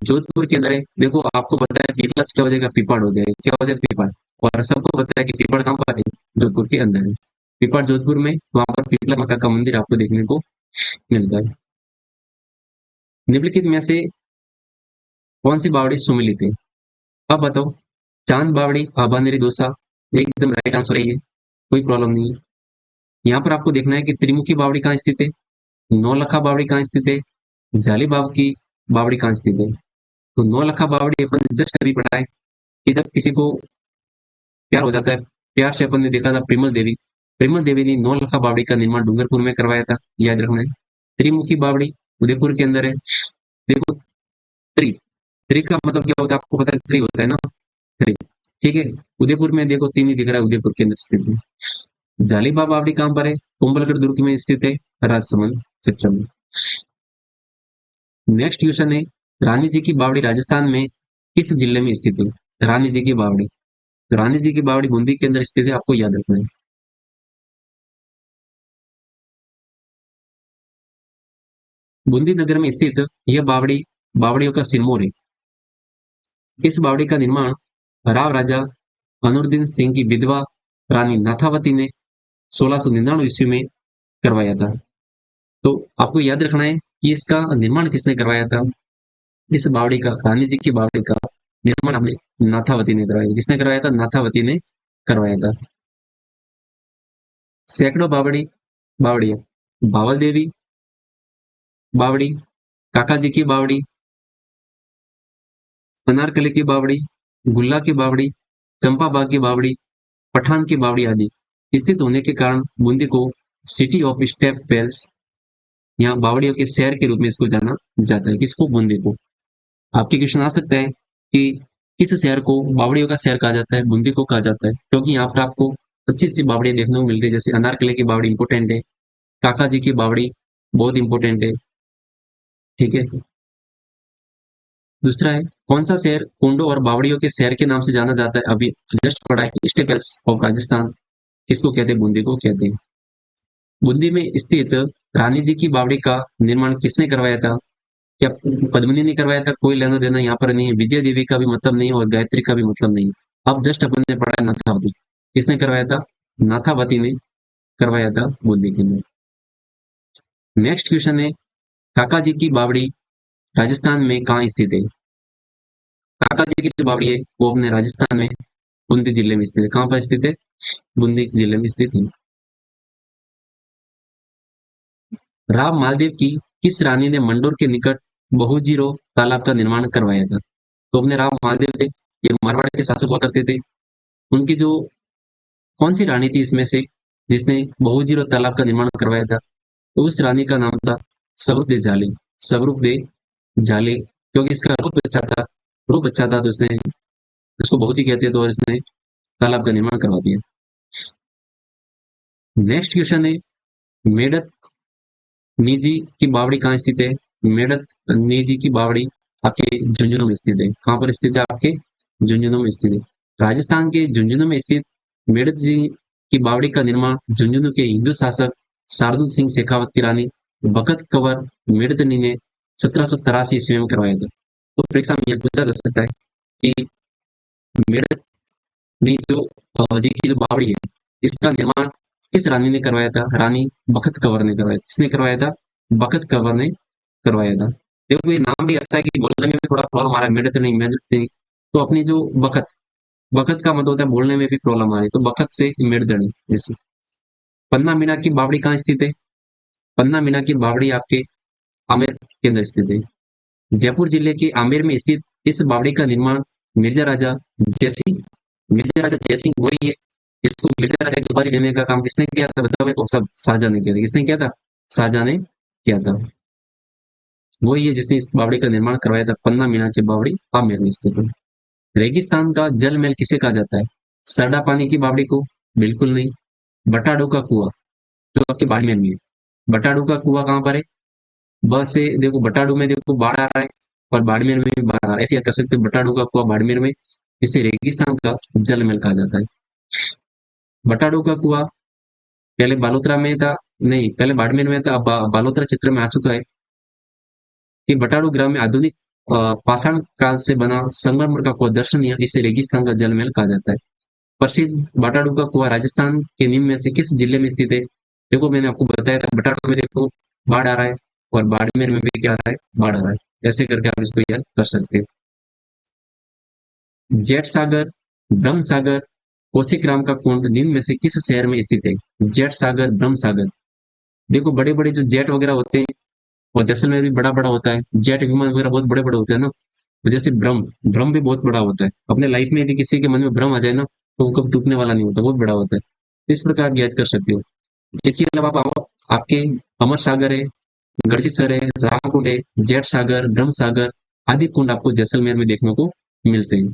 जोधपुर के अंदर है। देखो आपको पता है पीपल क्या हो जाएगा? पीपड़ हो जाएगा। क्या हो जाएगा? पीपड़। और सबको पता है कि पीपड़ कहाँ पर है? जोधपुर के अंदर है। पीपड़ जोधपुर में, वहां पर पीपला माता का मंदिर आपको देखने को मिलता है। निम्नलिखित में से कौन सी बावड़ी सुमिलित है? अब बताओ। चांद बावड़ी, हाबानेरी दोसा, एकदम राइट आंसर है ये, कोई प्रॉब्लम नहीं है। यहाँ पर आपको देखना है कि त्रिमुखी बावड़ी कहाँ स्थित है, नौलखा बावड़ी कहाँ स्थित है, जाली बाव की बावड़ी कहाँ स्थित है। तो नौलखा बावड़ी अपन जस्ट अभी पढ़ा है कि जब किसी को प्यार हो जाता है, प्यार से अपन ने देखा था प्रेमल देवी ने नौलखा बावड़ी का निर्माण डूंगरपुर में करवाया था, याद रखना है। त्रिमुखी बावड़ी उदयपुर के अंदर है। देखो त्रि त्रि का मतलब क्या होता है? आपको पता है त्रि होता है ना, त्रि। ठीक है, उदयपुर में देखो तीन ही दिख रहा है, उदयपुर के अंदर स्थित है। जालीबा बावड़ी कहाँ पर है? कुंभलगढ़ दुर्ग में स्थित है, राजसमंद क्षेत्र में। नेक्स्ट क्वेश्चन है, रानी जी की बावड़ी राजस्थान में किस जिले में स्थित है? रानी जी की बावड़ी, तो रानी जी की बावड़ी बूंदी के अंदर स्थित है, आपको याद रखना है। बूंदी नगर में स्थित यह बावड़ी बावड़ियों का सिरमौर है। इस बावड़ी का निर्माण राव राजा अनुरुद्दीन सिंह की विधवा रानी नाथावती ने 1699 ईस्वी में करवाया था। तो आपको याद रखना है कि इसका निर्माण किसने करवाया था। इस बावड़ी का, रानी जी की बावड़ी का निर्माण हमने नाथावती ने करवाया था। किसने करवाया था? नाथावती ने करवाया था। सैकड़ों बावड़ी बावल देवी बावड़ी, काका जी की बावड़ी, अनारकली की बावड़ी, गुल्ला की बावड़ी, चंपा बाग की बावड़ी, पठान की बावड़ी आदि स्थित होने के कारण बूंदी को सिटी ऑफ स्टेप वेल्स, यहाँ बावड़ियों के शहर के रूप में इसको जाना जाता है। किसको? बूंदी को। आपके क्वेश्चन आ सकता है कि किस शहर को बावड़ियों का शहर कहा जाता है, बूंदी को कहा जाता है, क्योंकि यहाँ पर आपको अच्छी अच्छी बावड़ियां देखने को मिल रही है। जैसे अनारकली की बावड़ी इंपोर्टेंट है, काका जी की बावड़ी बहुत इंपोर्टेंट है। ठीक है। दूसरा है, कौन सा शहर कुंडों और बावड़ियों के शहर के नाम से जाना जाता है? अभी जस्ट पढ़ा है, स्टेपल्स ऑफ राजस्थान किसको कहते हैं? बूंदी को कहते हैं। बूंदी में स्थित रानी जी की बावड़ी का निर्माण किसने करवाया था? क्या पद्मिनी ने करवाया था? कोई लेना देना यहाँ पर नहीं है। विजय देवी का भी मतलब नहीं है और गायत्री का भी मतलब नहीं है। अब जस्ट अपन ने पढ़ा है नाथावती, किसने करवाया था? नाथावती ने करवाया था बूंदी के अंदर। नेक्स्ट क्वेश्चन है, काका जी की बावड़ी राजस्थान में कहाँ स्थित है? काका जी की जो बावड़ी है वो अपने राजस्थान में बूंदी जिले में स्थित है। कहाँ पर स्थित है? बूंदी जिले में स्थित है। राव मालदेव की किस रानी ने मंडोर के निकट बहुजीरो तालाब का निर्माण करवाया था? तो अपने राव मालदेव थे, ये मारवाड़ के शासक हुआ करते थे। उनकी जो कौन सी रानी थी इसमें से जिसने बहुजीरो तालाब का निर्माण करवाया था? तो उस रानी का नाम था सबरुख दे जाले। सबरुख दे जाले, क्योंकि इसका रूप अच्छा था। रूप अच्छा था तो इसने, इसको बहुजी कहते हैं, तो और इसने तालाब का निर्माण करवा दिया। नेक्स्ट क्वेश्चन है, मेड़त निजी की बावड़ी कहाँ स्थित है? मेड़त निजी की बावड़ी आपके झुंझुनू में स्थित है। कहाँ पर स्थित है? आपके झुंझुनू में स्थित है। राजस्थान के झुंझुनू में स्थित मेड़त जी की बावड़ी का निर्माण झुंझुनू के हिंदू शासक शार्दुल सिंह शेखावत की रानी बखत कंवर मेड़तनी ने 1783 ईस्वी में करवाया था। तो परीक्षा में यह पूछा जा सकता है कि मेड़तनी जो जी की जो बावड़ी है, इसका निर्माण किस रानी ने करवाया था? रानी बखत कंवर ने करवाया। किसने करवाया था? बखत कंवर ने करवाया था। देखो ये नाम भी अच्छा है कि बोलने में भी थोड़ा प्रॉब्लम आ रहा है, मेड़तनी। तो अपनी जो बखत, बखत का मतलब होता है बोलने में भी प्रॉब्लम आ रही है, तो बखत से मेड़तनी जैसे। पन्ना मीना की बावड़ी कहाँ स्थित है? पन्ना मीना की बावड़ी आपके आमेर के अंदर स्थित है। जयपुर जिले के आमेर में स्थित इस बावड़ी का निर्माण मिर्जा राजा जयसिंह, मिर्जा राजा जयसिंह वही है। इसको मिर्जा राजा की उपाधि देने का काम किसने किया था? बताओ मेरे को। सब शाहजहां ने किया था। किसने किया था? शाहजहां ने किया था। वही है जिसने इस बावड़ी का निर्माण करवाया था। पन्ना मीना की बावड़ी आमेर में स्थित है। रेगिस्तान का जल महल किसे कहा जाता है? सरदा पानी की बावड़ी को? बिल्कुल नहीं। बटाडू का कुआं जो आपके बाड़मेर में है। बटाडू का कुआं कहाँ पर है? बस से देखो, बटाडू में देखो बाढ़ आ रहा है और बाड़मेर में भी बाढ़ आ रहा है। ऐसे कर सकते हैं बटाडू का कुआं बाड़मेर में, इसे रेगिस्तान का जल महल कहा जाता है। बटाडू का कुआं पहले बालोतरा में था, नहीं पहले बाड़मेर में था, अब बालोतरा क्षेत्र में आ चुका है। कि बटाडू ग्राम में आधुनिक पाषाण काल से बना संगमरमर का कुआं दर्शनीय, इसे रेगिस्तान का जल महल कहा जाता है। प्रसिद्ध बटाडू का कुआं राजस्थान के निम्न में से किस जिले में स्थित है? देखो मैंने आपको बताया था, बटाडू में देखो बाढ़ आ रहा है और बाड़मेर में भी क्या आ रहा है? बाढ़ आ रहा है। ऐसे करके आप इसको याद कर सकते हैं। जेठ सागर, ब्रह्म सागर, कौशिक राम का कुंड निम्न में से किस शहर में स्थित है? जेठ सागर, ब्रह्म सागर। देखो बड़े बड़े जो जेट वगैरह होते हैं, और जैसलमेर भी बड़ा बड़ा होता है, जेट विमान वगैरह बहुत बड़े बड़े होते हैं ना। तो जैसे ब्रह्म, ब्रह्म भी बहुत बड़ा होता है। अपने लाइफ में यदि किसी के मन में भ्रम आ जाए ना, तो वो कब टूटने वाला नहीं होता, बहुत बड़ा होता है। इस प्रकार याद कर सकते हो। इसके अलावा आपके अमर सागर है, गढ़सीसर है, रामकुंड है, जेठ सागर, ब्रह्म सागर आदि कुंड आपको जैसलमेर में देखने को मिलते हैं।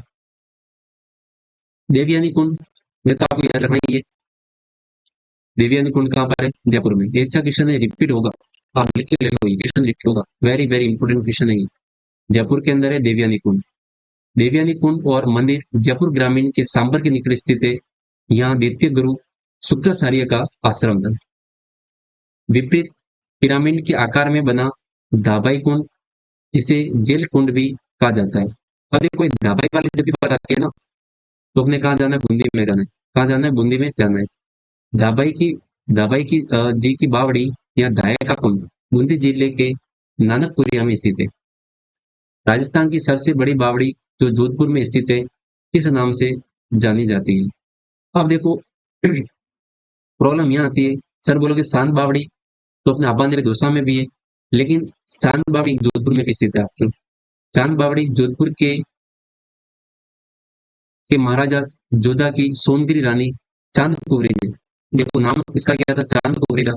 देवयानी कुंड, ये तो आपको याद रखना ही है। देवयानी कुंड कहाँ पर है? जयपुर में। ये अच्छा क्वेश्चन है, रिपीट होगा, आप लिख के ले लो, ये क्वेश्चन रिपीट होगा। वेरी वेरी इंपोर्टेंट क्वेश्चन है ये। जयपुर के अंदर है देवयानी कुंड। देवयानी कुंड और मंदिर जयपुर ग्रामीण के सांबर के निकट स्थित है। यहाँ द्वितीय गुरु शुक्राचार्य का आश्रम था। विपरीत पिरामिड के आकार में बना धाबाई कुंड, जिसे जेल कुंड भी कहा जाता है। अब देखो ये धाबाई वाली जब भी बात आती है ना, तो अपने कहाँ जाना है? बूंदी में जाना है। कहाँ जाना है? बूंदी में जाना है। धाबाई की, धाबाई की जी की बावड़ी या धाया का कुंड बूंदी जिले के नानकपुरिया में स्थित है। राजस्थान की सबसे बड़ी बावड़ी जो जोधपुर में स्थित है, किस नाम से जानी जाती है? अब देखो प्रॉब्लम यहाँ आती है, सर बोलोगे शांत बावड़ी, तो अपने आबानेर दौसा में भी है, लेकिन चांद बावड़ी जोधपुर में भी स्थित है आपके। चांद बावड़ी जोधपुर के महाराजा जोधा की सोनगिरी रानी चांद कुंवरी ने, देखो नाम इसका क्या था? चांद कुंवरी था।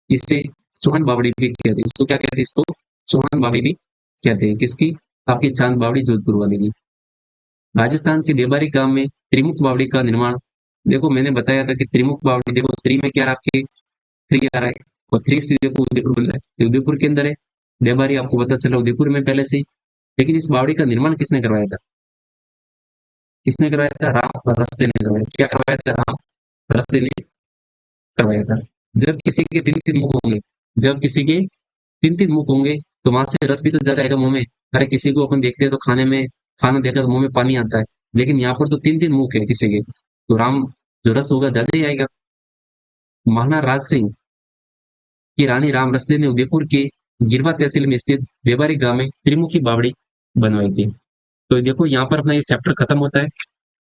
इससे चौहान बावड़ी भी कहते हैं। इसको क्या कहते हैं? इसको चौहान बावड़ी भी कहते हैं। किसकी? आपकी चांद बावड़ी जोधपुर वाले की। राजस्थान के देबारी गांव में त्रिमुख बावड़ी का निर्माण। देखो मैंने बताया था कि त्रिमुख बावड़ी, देखो त्रि में क्या आपके थ्री आ रहा है, और थ्री से देखो उदयपुर बन रहा है, ये उदयपुर के अंदर है। देबारी आपको पता चला उदयपुर में पहले से ही। लेकिन इस बावड़ी का निर्माण किसने करवाया था? किसने करवाया था? राम रस्ते ने करवाया। क्या करवाया था? राम रस्ते ने करवाया था। जब किसी के तीन तीन मुख होंगे, जब किसी के तीन तीन मुख होंगे, तो वहां से रस भी तो ज्यादा आएगा मुंह में। अरे किसी को अपन देखते हैं तो खाने में, खाना देखा तो मुंह में पानी आता है, लेकिन यहाँ पर तो तीन तीन मुख है किसी के, तो राम जो रस होगा ज्यादा ही आएगा। महाराणा राज सिंह की रानी राम रसदे ने उदयपुर के गिरवा तहसील में स्थित देवारी गांव में त्रिमुखी बावड़ी बनवाई थी। तो देखो यहाँ पर अपना ये चैप्टर खत्म होता है।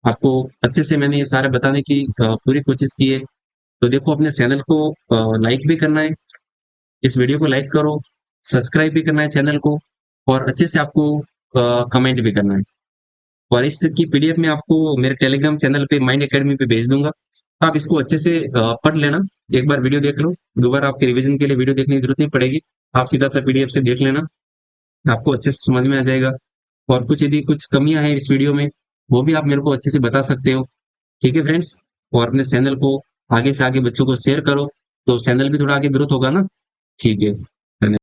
आपको अच्छे से मैंने ये सारे बताने की पूरी कोशिश की है। तो देखो अपने चैनल को लाइक भी करना है, इस वीडियो को लाइक करो, सब्सक्राइब भी करना है चैनल को, और अच्छे से आपको कमेंट भी करना है। और इसकी पीडीएफ में आपको मेरे टेलीग्राम चैनल पे माइंड एकेडमी पे भेज दूंगा। आप इसको अच्छे से पढ़ लेना, एक बार वीडियो देख लो, दोबारा आपके रिवीजन के लिए वीडियो देखने की जरूरत नहीं पड़ेगी। आप सीधा सा पीडीएफ से देख लेना, आपको अच्छे से समझ में आ जाएगा। और कुछ यदि कुछ कमियां हैं इस वीडियो में, वो भी आप मेरे को अच्छे से बता सकते हो। ठीक है फ्रेंड्स, और अपने चैनल को आगे से आगे बच्चों को शेयर करो, तो चैनल भी थोड़ा आगे ग्रोथ होगा ना। ठीक है।